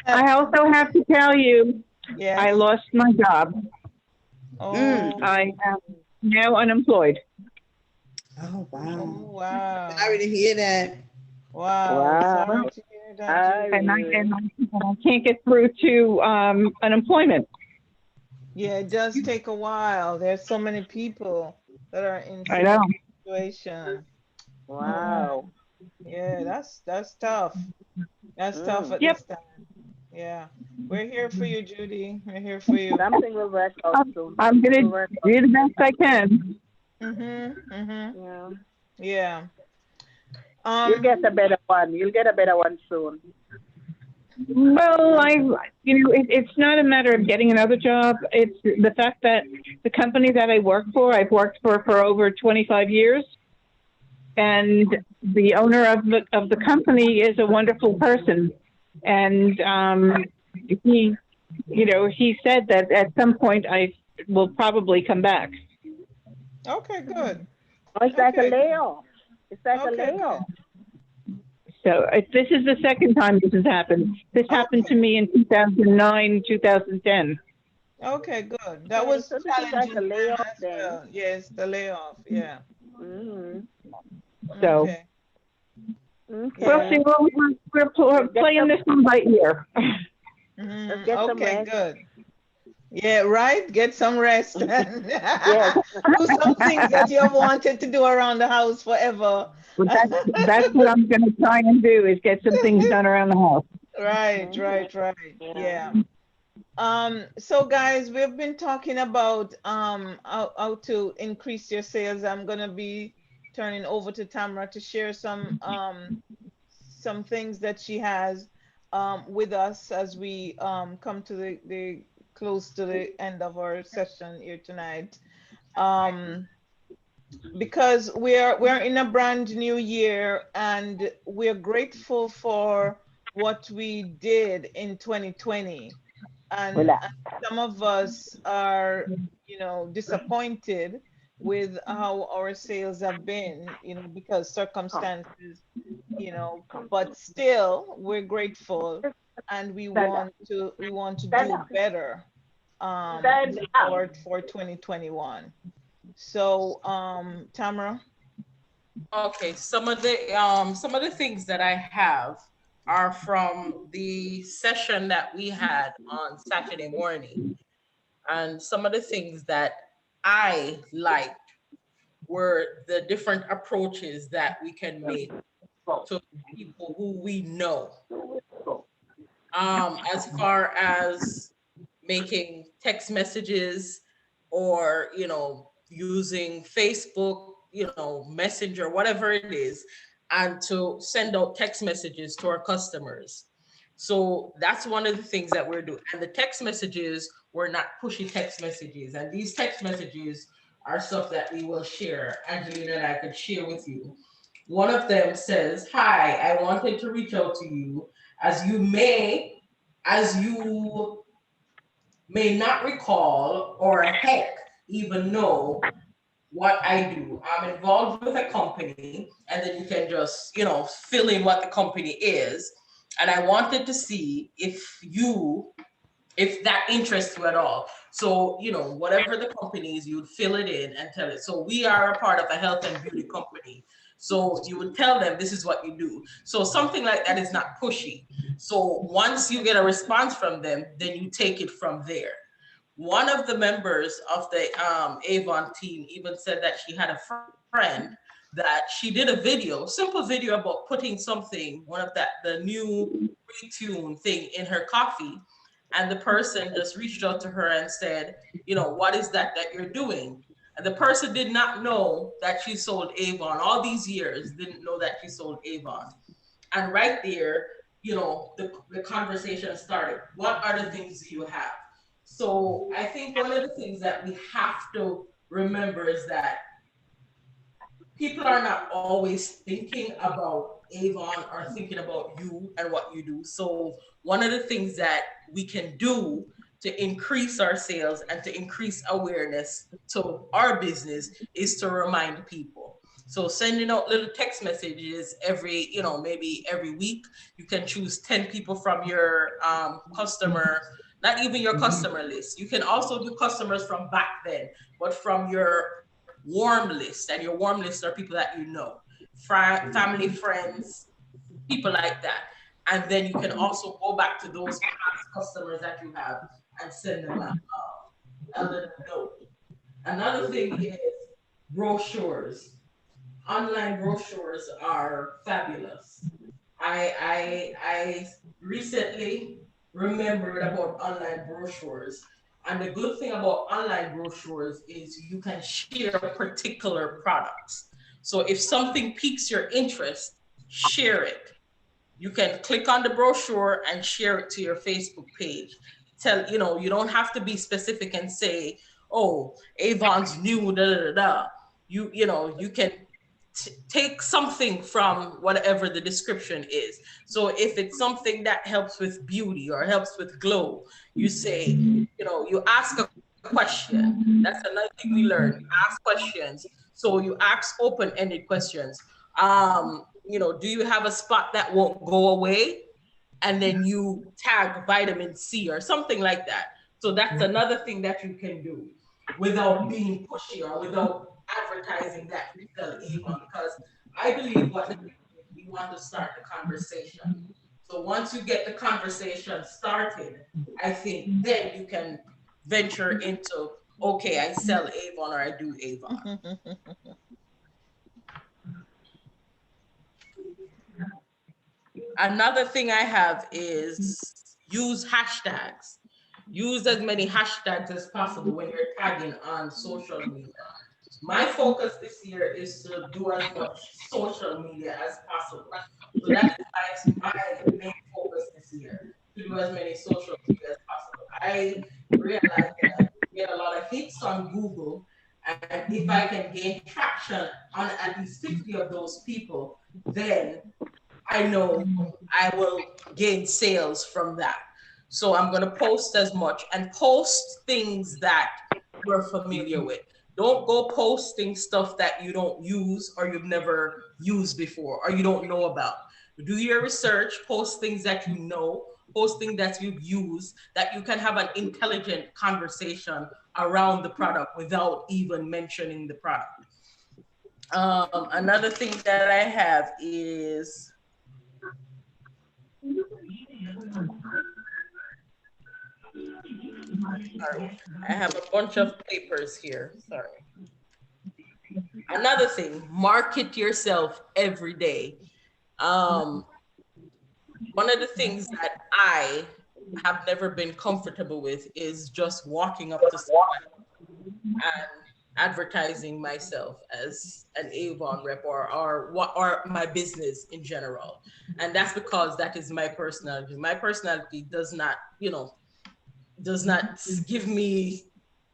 I also have to tell you, I Yes. lost my job. mm. Oh, I am now unemployed. Oh, oh, wow. wow. Sorry to hear that. Wow. Sorry Wow. to hear that, I And I Judy. and really. I, and I can't get through to unemployment. Yeah, it does take a while. There's so many people that are in I know. similar situation. Oh man. Wow. Yeah, that's tough. That's tough Mm. at Yep. this time. Yeah. We're here for you, Judy. We're here for you. Something will work out soon. I'm Something gonna will work out do the soon. best I can. Mm-hmm. Mm-hmm. Yeah. Yeah. You'll Um, get a better one. You'll get a better one soon. Well, it's not a matter of getting another job. It's the fact that the company that I work for, I've worked for over 25 years, and the owner of the company is a wonderful person, and he, he said that at some point I will probably come back. okay, good. Oh, it's like a Okay, good. layoff. It's like a Okay, good. layoff. So this is the second time this has happened. This happened to Okay. me in 2009, 2010. Okay, good. That Okay, was so this is like challenging a time layoff as then. well. Yes, the layoff. Yeah. Mm. So Okay. we'll Yeah. see. Okay. We're Get playing some. this one by ear. Let's Mm-hmm. get some Okay, rest. good. Yeah, right. Get some rest and Yes. do some things that you have wanted to do around the house forever. But that's what I'm going to try and do is get some things done around the house. Right, Hmm. right, right. Yeah. Yeah. So guys, we've been talking about how to increase your sales. I'm gonna be turning over to Tamara to share some things that she has with us as we come to the close to the end of our session here tonight. Um, because we're in a brand new year and we're grateful for what we did in 2020, Relax. and some of us are disappointed with how our sales have been, because Come. circumstances, but still we're grateful and Stand up. we want to Stand do up. better Stand up. for 2021. So Tamara. Okay, some of the things that I have are from the session that we had on Saturday morning, and some of the things that I liked were the different approaches that we can make to people who we know. As far as making text messages or using Facebook, Messenger, whatever it is, and to send out text messages to our customers. So that's one of the things that we're doing. And the text messages were not pushy text messages. And these text messages are stuff that we will share. Angelina and I could share with you. One of them says, "Hi, I wanted to reach out to you as you may not recall or heck even know what I do. I'm involved with a company," and then you can just, fill in what the company is. "And I wanted to see if that interests you at all." So, whatever the company is, you'd fill it in and tell it. So we are a part of a health and beauty company. So you would tell them this is what you do. So something like that is not pushy. So once you get a response from them, then you take it from there. One of the members of the Avon team even said that she had a friend that she did a video, simple video about putting something, one of the new retune thing in her coffee, and the person just reached out to her and said, "What is that you're doing?" And the person did not know that she sold Avon. All these years, didn't know that she sold Avon. And right there, the conversation started. "What other things do you have?" So I think one of the things that we have to remember is that people are not always thinking about Avon or thinking about you and what you do. So one of the things that we can do to increase our sales and to increase awareness to our business is to remind people. So sending out little text messages every, maybe every week. You can choose 10 people from your customer, not even your customer list. You can also do customers from back then, but from your warm list. And your warm list are people that you know, family, friends, people like that. And then you can also go back to those past customers that you have and send them a little note. Another thing is brochures. Online brochures are fabulous. I recently remembered about online brochures. And the good thing about online brochures is you can share particular products. So if something piques your interest, share it. You can click on the brochure and share it to your Facebook page. You don't have to be specific and say, "Oh, Avon's new, da da da da." You can take something from whatever the description is. So if it's something that helps with beauty or helps with glow, you say, you ask a question. That's another thing we learned. Ask questions. So you ask open-ended questions. Do you have a spot that won't go away? And then you tag vitamin C or something like that. So that's another thing that you can do without being pushy or without advertising that you sell Avon. Because I believe what the thing is, we want to start the conversation. So once you get the conversation started, I think then you can venture into, okay, I sell Avon or I do Avon. Another thing I have is use hashtags. Use as many hashtags as possible when you're tagging on social media. My focus this year is to do as much social media as possible. So that is my main focus this year, to do as many social media as possible. I realize that I get a lot of hits on Google, and if I can gain traction on at least 50 of those people, then I know I will gain sales from that. So I'm going to post as much and post things that you're familiar with. Don't go posting stuff that you don't use or you've never used before or you don't know about. Do your research, post things that you know, post things that you've used, that you can have an intelligent conversation around the product without even mentioning the product. Another thing that I have is, sorry, I have a bunch of papers here. Sorry. Another thing, market yourself every day. Um, One of the things that I have never been comfortable with is just walking up to someone advertising myself as an Avon rep, or what, or my business in general. And that's because that is my personality. My personality does not, does not give me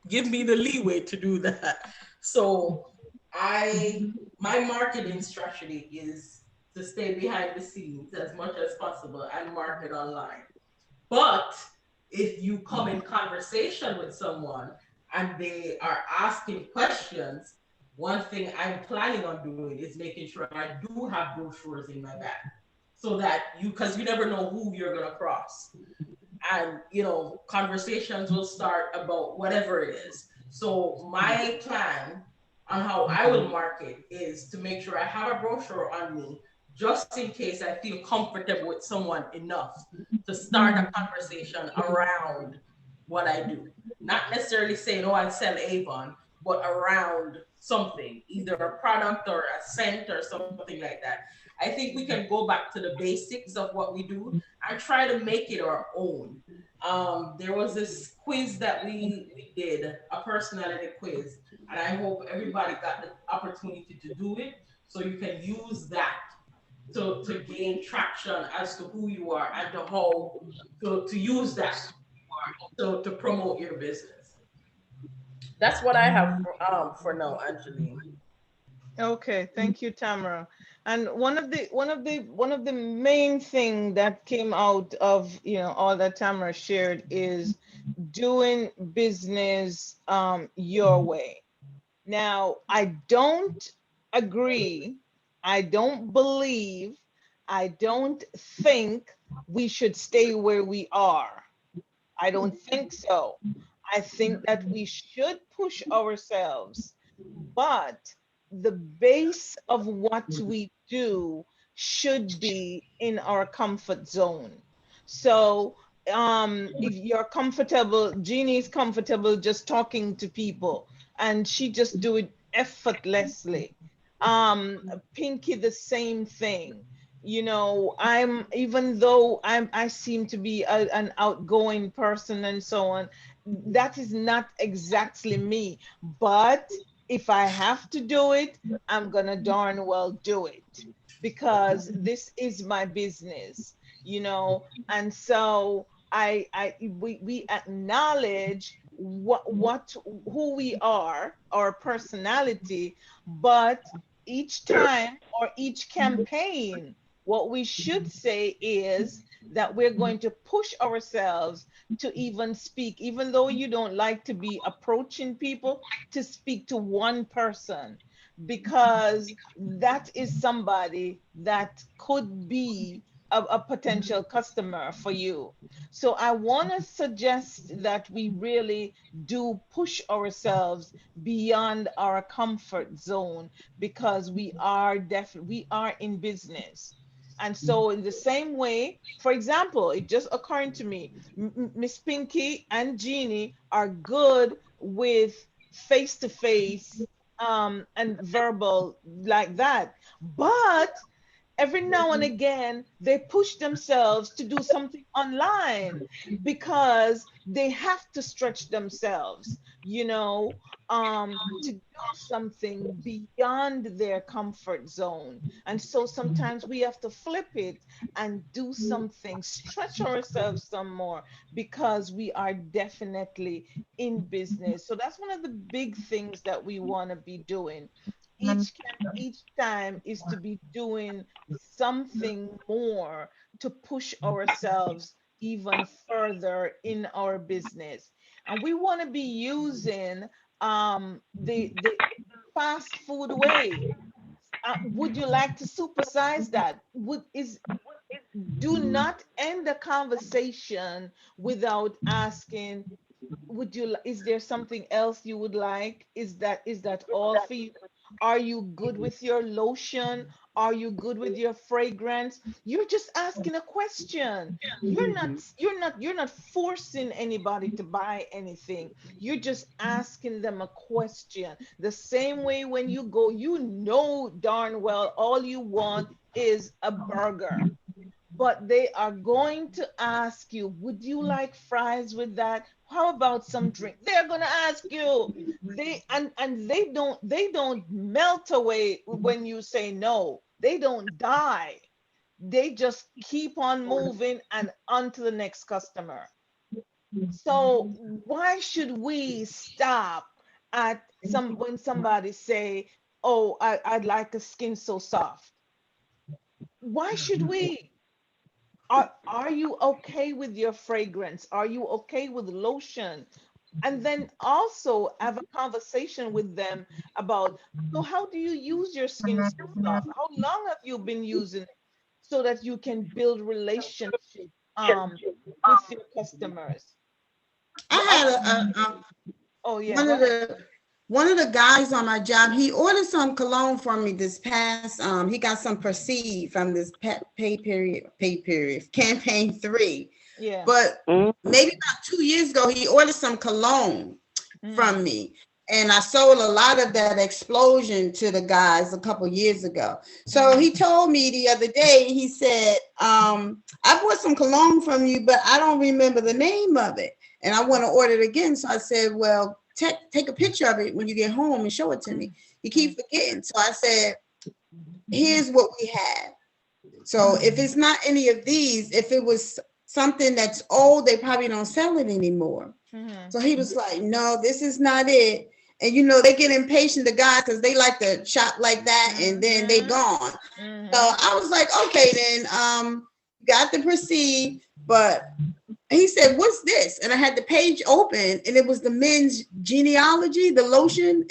the leeway to do that. So I my marketing strategy is to stay behind the scenes as much as possible and market online. But if you come in conversation with someone and they are asking questions, one thing I'm planning on doing is making sure I do have brochures in my bag, so that because you never know who you're going to cross. And conversations will start about whatever it is. So my plan on how I will market is to make sure I have a brochure on me, just in case I feel comfortable with someone enough to start a conversation around what I do. Not necessarily saying, oh, I sell Avon, but around something, either a product or a scent or something like that. I think we can go back to the basics of what we do and try to make it our own. There was this quiz that we did, a personality quiz, and I hope everybody got the opportunity to do it, so you can use that to gain traction as to who you are and to how to use that to promote your business. That's what I have for now, Angeline. Okay, thank you, Tamara. And one of the main thing that came out of all that Tamara shared is doing business your way. Now, I don't agree, I don't believe, I don't think we should stay where we are. I don't think so. I think that we should push ourselves, but the base of what we do should be in our comfort zone. So, if you're comfortable, Jeannie's comfortable just talking to people, and she just do it effortlessly. Pinky, the same thing. I'm, even though I seem to be an outgoing person and so on, that is not exactly me. But if I have to do it, I'm gonna darn well do it, because this is my business. And so we acknowledge what who we are, our personality, but each time or each campaign, what we should say is that we're going to push ourselves to even speak, even though you don't like to be approaching people, to speak to one person, because that is somebody that could be a potential customer for you. So I want to suggest that we really do push ourselves beyond our comfort zone, because we are in business. And so in the same way, for example, it just occurred to me, Miss Pinky and Jeannie are good with face to face and verbal like that. But every now and again they push themselves to do something online, because they have to stretch themselves, to do something beyond their comfort zone. And so sometimes we have to flip it and do something, stretch ourselves some more, because we are definitely in business. So that's one of the big things that we want to be doing each time, is to be doing something more to push ourselves even further in our business. And we want to be using the fast food way. Would you like to supersize that? Would is Do not end the conversation without asking, is there something else you would like? Is that all for you? Are you good with your lotion? Are you good with your fragrance? You're just asking a question. You're not forcing anybody to buy anything. You're just asking them a question. The same way when you go, darn well all you want is a burger, but they are going to ask you, would you like fries with that? How about some drink? They're going to ask you. And they don't melt away when you say no. They don't die. They just keep on moving and on to the next customer. So why should we stop at some when somebody say, "Oh, I'd like a skin so soft"? Why should we? Are you okay with your fragrance? Are you okay with lotion? And then also have a conversation with them about, so how do you use your skin so soft? How long have you been using it so that you can build relationship with your customers? I The had other, oh yeah, one go of ahead. the guys on my job. He ordered some cologne from me this past. He got some Proceed from this pay period campaign 3. Yeah. But maybe about 2 years ago, he ordered some cologne Mm, from me. And I sold a lot of that explosion to the guys a couple years ago. So mm, he told me the other day, he said, I bought some cologne from you, but I don't remember the name of it. And I want to order it again. So I said, well, take a picture of it when you get home and show it to me. mm, He mm, keep forgetting. So I said, here's what we have. So if it's not any of these, if it was something that's old, they probably don't sell it anymore. mm, So he was like, no, this is not it. And they get impatient, the guys, because they like to shop like that and then they mm, gone. So mm, I was like, okay, then got to proceed. But he said, what's this? And I had the page open and it was the men's genealogy, the lotion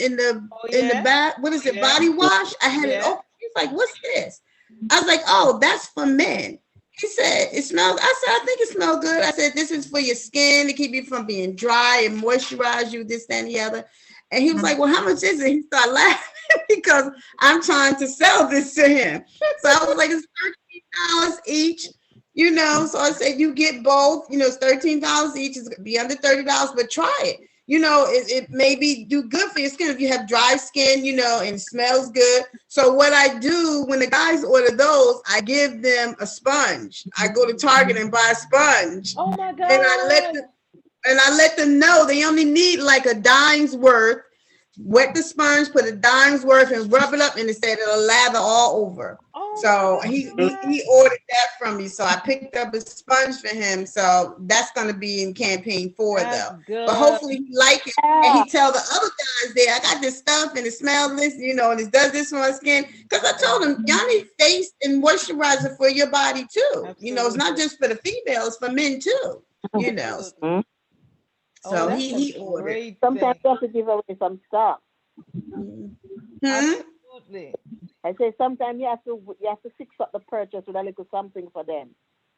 oh in the yeah, back. What is it? yeah, Body wash. I had it yeah. open. He's like, what's this? I was like, oh, that's for men. He said, it smells. I said, I think it smells good. I said, this is for your skin to keep you from being dry and moisturize you, this, that, and the other. And he was like, well, how much is it? He started laughing because I'm trying to sell this to him. So I was like, it's $13 each. So I said, you get both, it's $13 each, it's gonna be under $30, but try it. It maybe do good for your skin if you have dry skin, and it smells good. So what I do when the guys order those, I give them a sponge. I go to Target and buy a sponge. Oh my And I let God. them know they only need like a dime's worth. Wet the sponge, put a dime's worth, and rub it up, and it said it'll lather all over. Oh my So he God. ordered that from me. So I picked up a sponge for him. So that's gonna be in campaign 4 That's though. But good. hopefully he like it. And he tell the other guys there, I got this stuff and it smells this, and it does this for my skin. Because I told him, y'all need face and moisturizer for your body too. It's not Absolutely. just for the females, for men too. You know. Absolutely. Oh, So that's a he ordered. great Sometimes thing. you have to give away some stuff. Hmm? Absolutely. I say sometimes you have to fix up the purchase with a little something for them.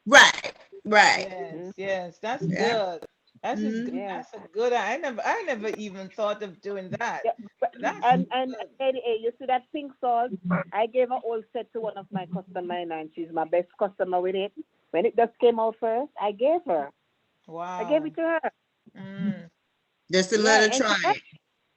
Right. Right. Yes, Mm-hmm. yes, that's Yeah. good. That's is good. Mhm. Yeah. That's a good. I never even thought of doing that. Yeah, That's and good. Lady A, you see that pink salt? I gave a whole set to one of my customers, and she's my best customer with it. When it just came out first, I gave her. I gave Wow. it to her. Mm, Just to Yeah, let her and try it.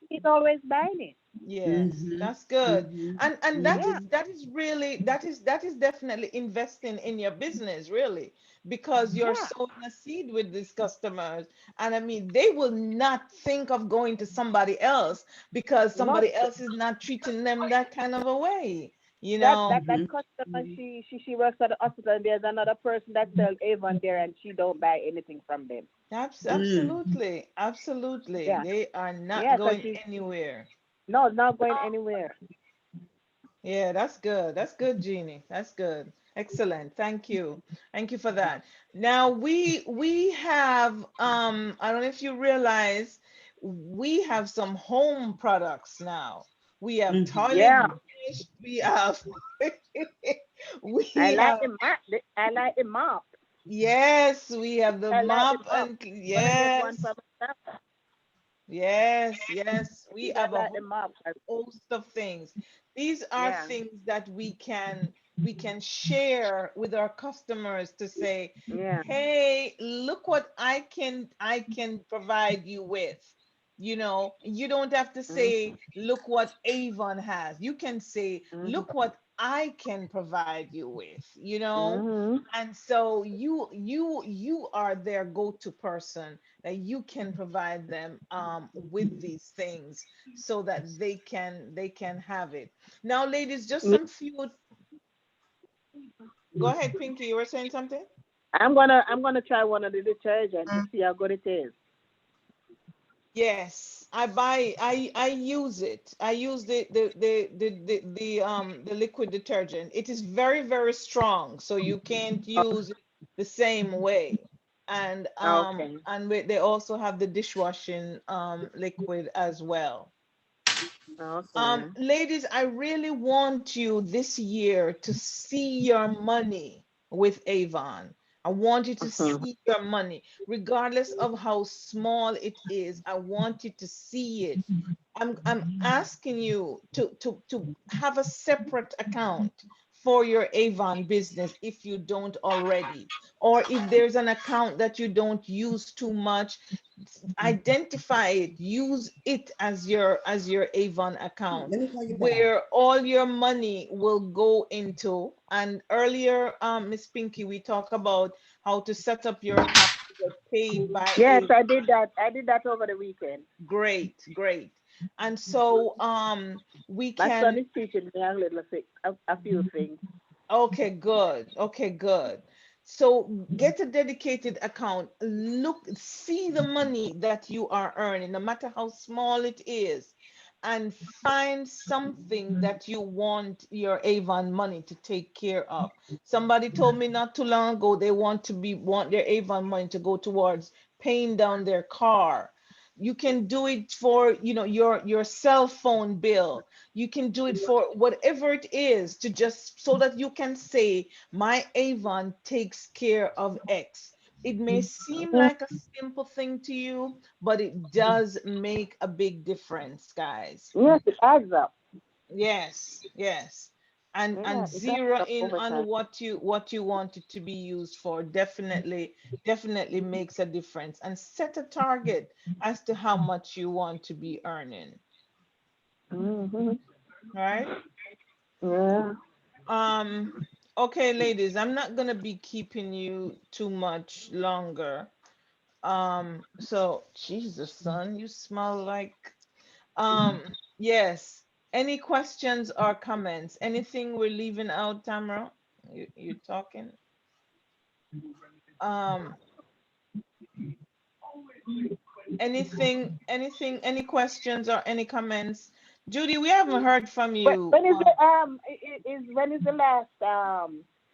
she's always buying it. yes, Mhm. that's good. Mhm. And that Yeah, is that is really that is definitely investing in your business, really, because you're yeah. sowing a seed with these customers. And I mean, they will not think of going to somebody else because Not somebody else is not treating them that kind of a way, you that know. that that Mhm. customer. She works at the hospital, and there's another person that sells Avon there, and she don't buy anything from them. Mm. Absolutely, absolutely. Yeah, They are not yeah. So going she's anywhere. no, not going anywhere. Yeah, that's good. That's good, Jeannie. That's good. Excellent. Thank you. Thank you for that. Now we have I don't know if you realize we have some home products now. We have Mhm. toilet Yeah, brush, we have I we like have the mop. I like the mop. yes, we have the I like the mop mop. and Gonna get one yes, for myself. yes, yes. We I have a like the mop. host of things. These are Yeah, things that we can share with our customers to say, yeah. "Hey, look what I can provide you with." You don't have to Mm, say, "Look what Avon has." You can say, mm, "Look what I can provide you with, you know? Mm-hmm. And so you are their go-to person that you can provide them with these things so that they can have it. Now, ladies, just some few. Go ahead, Pinky. You were saying something? I'm gonna try one of the detergent to see how good it is. Yes, I use it. I use the liquid detergent. It is very, very strong, so you can't use it the same way. Okay. They also have the dishwashing liquid as well. Okay. Ladies, I really want you this year to see your money with Avon. I want you to Mhm. see your money, regardless of how small it is. I want you to see it. I'm asking you to have a separate account for your Avon business if you don't already, or if there's an account that you don't use too much, identify it, use it as your Avon account Let me call you back. where all your money will go into. And earlier, Miss Pinky, we talk about how to set up your account to get paid by Yes, Avon. I did that. I did that over the weekend. Great, great. And so we My son can. is teaching me a few things. Okay, good. Okay, good. So get a dedicated account. Look, see the money that you are earning, no matter how small it is, and find something that you want your Avon money to take care of. Somebody told me not too long ago they want their Avon money to go towards paying down their car. You can do it for, your cell phone bill. You can do it for whatever it is, to just so that you can say my Avon takes care of X. It may seem like a simple thing to you, but it does make a big difference, guys. Yes, it adds up. Yes, yes. And Yeah, it adds zero up in over on time. what you want it to be used for definitely makes a difference. And set a target as to how much you want to be earning, Hmm. right? Yeah. Um, okay, ladies, I'm not gonna be keeping you too much longer. So Jesus, son, you smell like yes. Any questions or comments? Anything we're leaving out, Tamara? You talking? Um, any questions or any comments? Judy, we haven't heard from But you. when is the is when is the last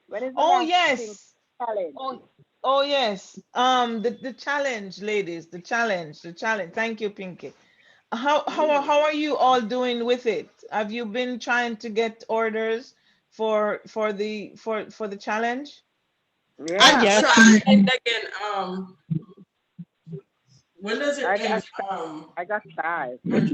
when is the Oh last thing yes. challenge? Oh, oh yes. The challenge, ladies, the challenge. Thank you, Pinky. How are you all doing with it? Have you been trying to get orders for the challenge? I Yeah, Yeah, when Yes. does it tried. end again? When does it I got end? I got five. That's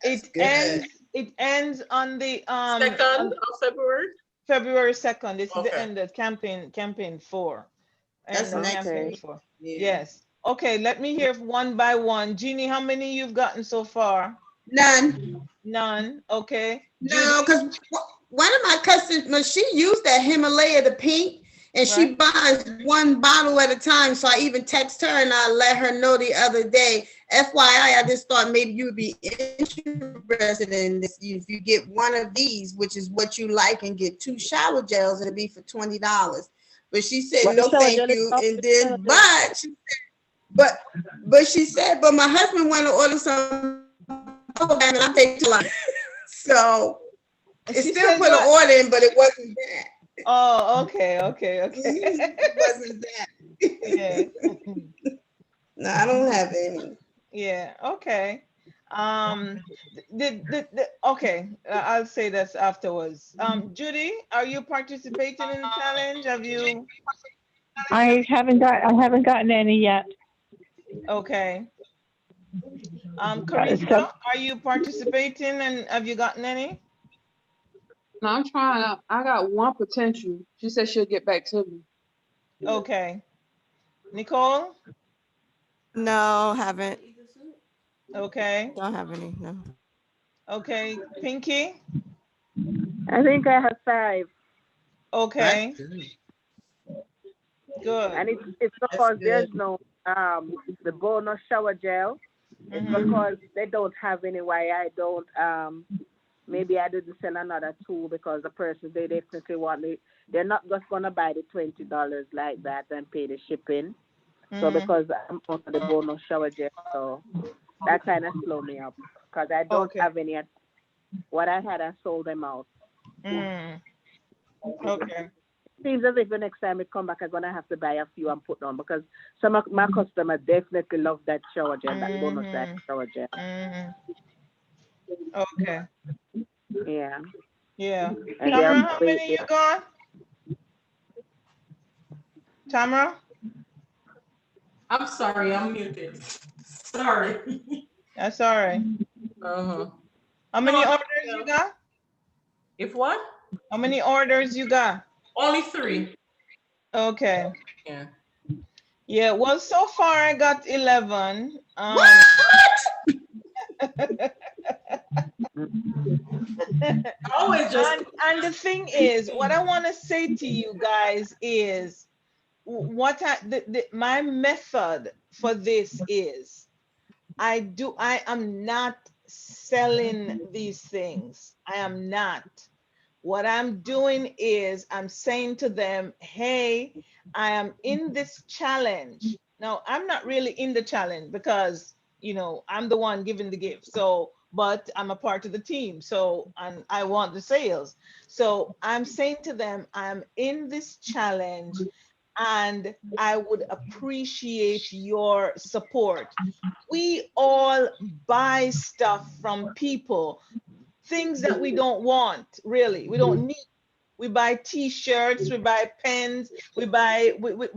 It good. ends it ends on the Second of February? February 2nd. This is the Okay. end of campaign 4. That's End of next campaign Okay. week. 4. Yeah. Yes. Okay, let me hear one by one. Jeannie, how many you've gotten so far? None. None. Okay. Judy, No, because one of my customers, she used that Himalaya, the pink, and she right? buys one bottle at a time. So I even text her and I let her know the other day. FYI, I just thought maybe you would be interested in this. If you get one of these, which is what you like, and get 2 shower gels, it'll be for $20. But she said What the no, shower thank gel is you. called? And The shower then, gel. but she said, but my husband wanted to order some bubble gum, and I'm taking too long. So it She still said put an what? order in, but it wasn't that. Oh, okay, okay, okay. It wasn't Yeah. that. No, I don't have any. Yeah, okay. Okay, I'll say this afterwards. Judy, are you participating in the challenge? Have you? I haven't gotten any yet. Okay. So Carissa, are you participating and have you gotten any? No, I'm trying. I got one potential. She said she'll get back to me. Okay. Nicole? No, haven't. Okay. Don't have any. No. Okay. Pinky? I think I have 5. Okay, That's good. good. And it's That's because good. there's no the bonus shower gel. It's Mm-hmm. because they don't have any. Why I don't maybe I didn't sell another 2 because the person they definitely want me. They're not just gonna buy the $20 like that and pay the shipping. So Mm-hmm. because I'm out of the bonus shower gel, so that kind of slow me up because I don't Okay. have any. What I had, I sold them out. Mm. Okay. Seems as if the next time we come back, I'm gonna have to buy a few and put on because some of my customers definitely love that shower gel, that bonus that Mm-hmm. shower gel. Mm-hmm. Okay. Yeah, Yeah. and they're Tamara, how way many they you got? Tamara? I'm sorry, I'm muted. Sorry. That's all right. Uh-huh. How No, many no, orders you no. got? If what? How many orders you got? Only 3. Okay. Yeah. Yeah, well, so far I got 11. What? I always just And the thing is, what I want to say to you guys is what my method for this is I am not selling these things. I am not. What I'm doing is I'm saying to them, hey, I am in this challenge. Now, I'm not really in the challenge because, I'm the one giving the gift. So, but I'm a part of the team. So, and I want the sales. So I'm saying to them, I'm in this challenge and I would appreciate your support. We all buy stuff from people, things that we don't want, really. We don't need. We buy t-shirts, we buy pens, we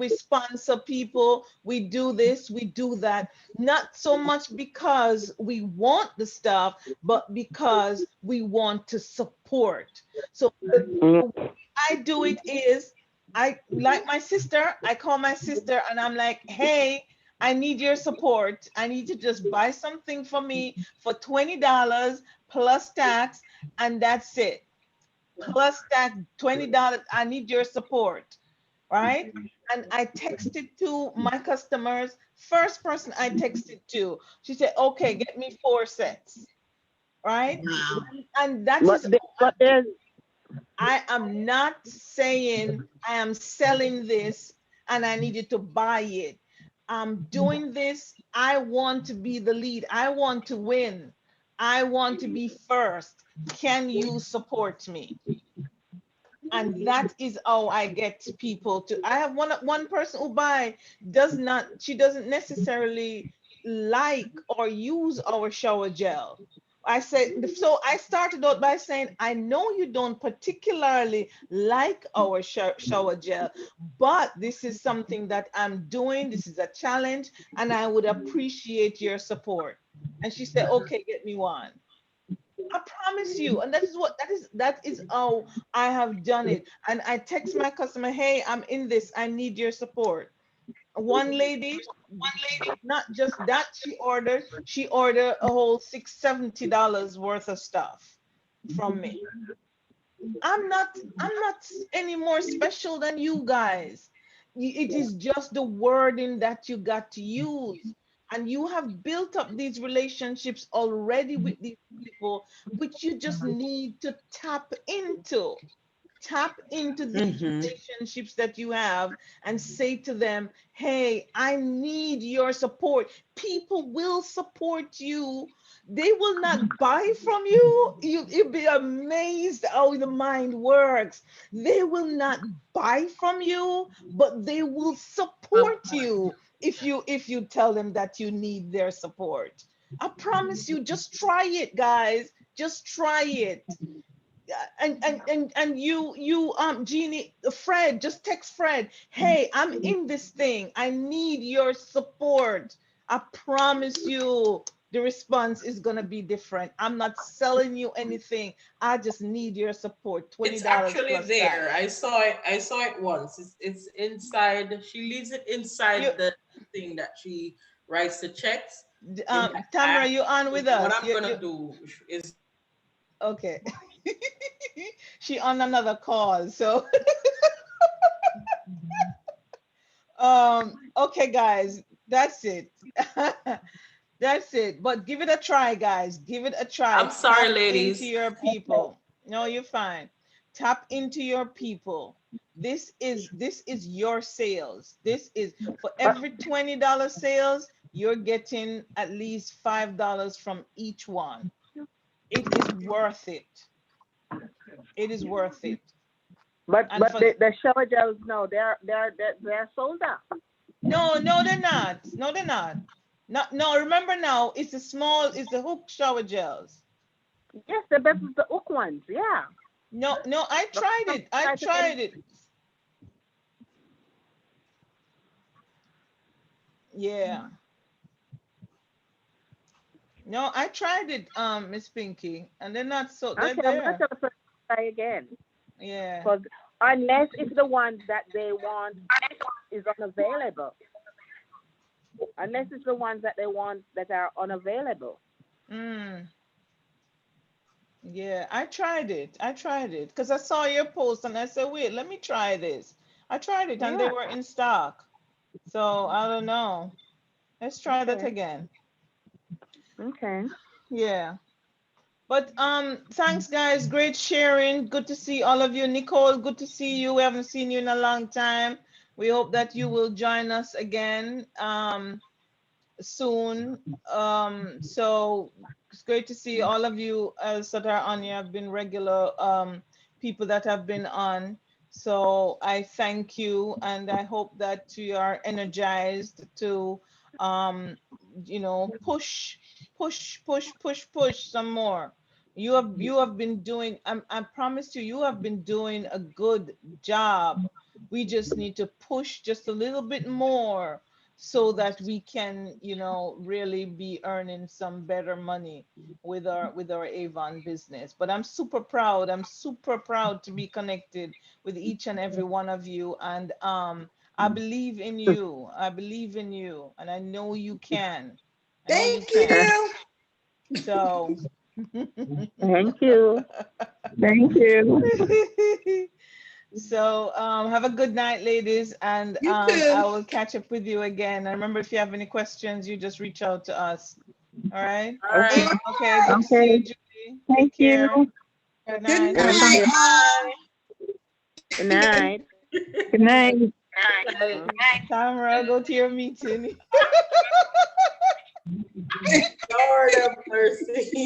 sponsor people, we do this, we do that. Not so much because we want the stuff, but because we want to support. So the way I do it is I like my sister, I call my sister and I'm like, hey, I need your support. I need to just buy something for me for $20 plus tax, and that's it. Plus that $20, I need your support, right? And I texted to my customers. First person I texted to, she said, okay, get me 4 sets, right? Wow. And that but is, but there's I am not saying I am selling this and I need you to buy it. I'm doing this. I want to be the lead. I want to win. I want to be first. Can you support me? And that is how I get people to. I have one person who she doesn't necessarily like or use our shower gel. I said, so I started out by saying, I know you don't particularly like our shower gel, but this is something that I'm doing. This is a challenge, and I would appreciate your support. And she said, okay, get me one. I promise you. And that is how I have done it. And I text my customer, hey, I'm in this. I need your support. One lady, not just that, she ordered a whole $670 worth of stuff from me. I'm not any more special than you guys. It is just the wording that you got to use. And you have built up these relationships already with these people, which you just need to tap into these Mm-hmm. relationships that you have and say to them, hey, I need your support. People will support you. They will not buy from you. You'll be amazed how the mind works. They will not buy from you, but they will support you if you tell them that you need their support. I promise you, just try it, guys. Just try it. And Jeannie, Fred, just text Fred, hey, I'm in this thing, I need your support. I promise you the response is going to be different. I'm not selling you anything. I just need your support. it's $20 actually plus tax. there. I saw it once. It's inside. She leaves it You inside the thing that she writes the checks in that Tamara, bag. you on with What us? I'm gonna do is Okay. She on another call. So okay guys, that's it. That's it. But give it a try, guys. Give it a try. I'm sorry, Tap into ladies. your people. No, you're fine. Tap into your people. This is your sales. This is for every $20 sales, you're getting at least $5 from each one. It is worth it. It is worth it. But And for the shower gels, no, they're sold out. no, no, they're not. No, they're not. No, no, remember now, it's the hook shower gels. Yes, the best is the hook ones. Yeah. No, no, I But tried some it. I try to get tried it. Yeah. No, I tried it, Miss Pinky, and they're not so they're Okay, I'm gonna there. tell the person to try again. Yeah. Because unless if the ones that they want is unavailable. Unless it's the ones that they want that are unavailable. Mm. Yeah, I tried it. I tried it because I saw your post and I said, wait, let me try this. I tried it and they Yeah. were in stock. So I don't know. Let's try that Okay. again. Okay. Yeah. But thanks guys, great sharing. Good to see all of you. Nicole, good to see you. We haven't seen you in a long time. We hope that you will join us again soon. So it's great to see all of you that are on here. Have been regular people that have been on. So I thank you, and I hope that you are energized to, um, push, push some more. You have been doing. I promise you, you have been doing a good job. We just need to push just a little bit more so that we can really be earning some better money with our Avon business. But I'm super proud to be connected with each and every one of you, and I believe in you. I believe in you, and I know you can. I know you Thank can. you. So Thank you. Thank you. So have a good night, ladies, and You I too. will catch up with you again. And remember, if you have any questions, you just reach out to us. All right. All right. Okay. Good to see Okay. you, Judy. Thank Take care. you. Good Good night. Thank night. you. Bye. Good night. Good night. Bye. Mm. Tamara, go to your meeting. Lord have mercy.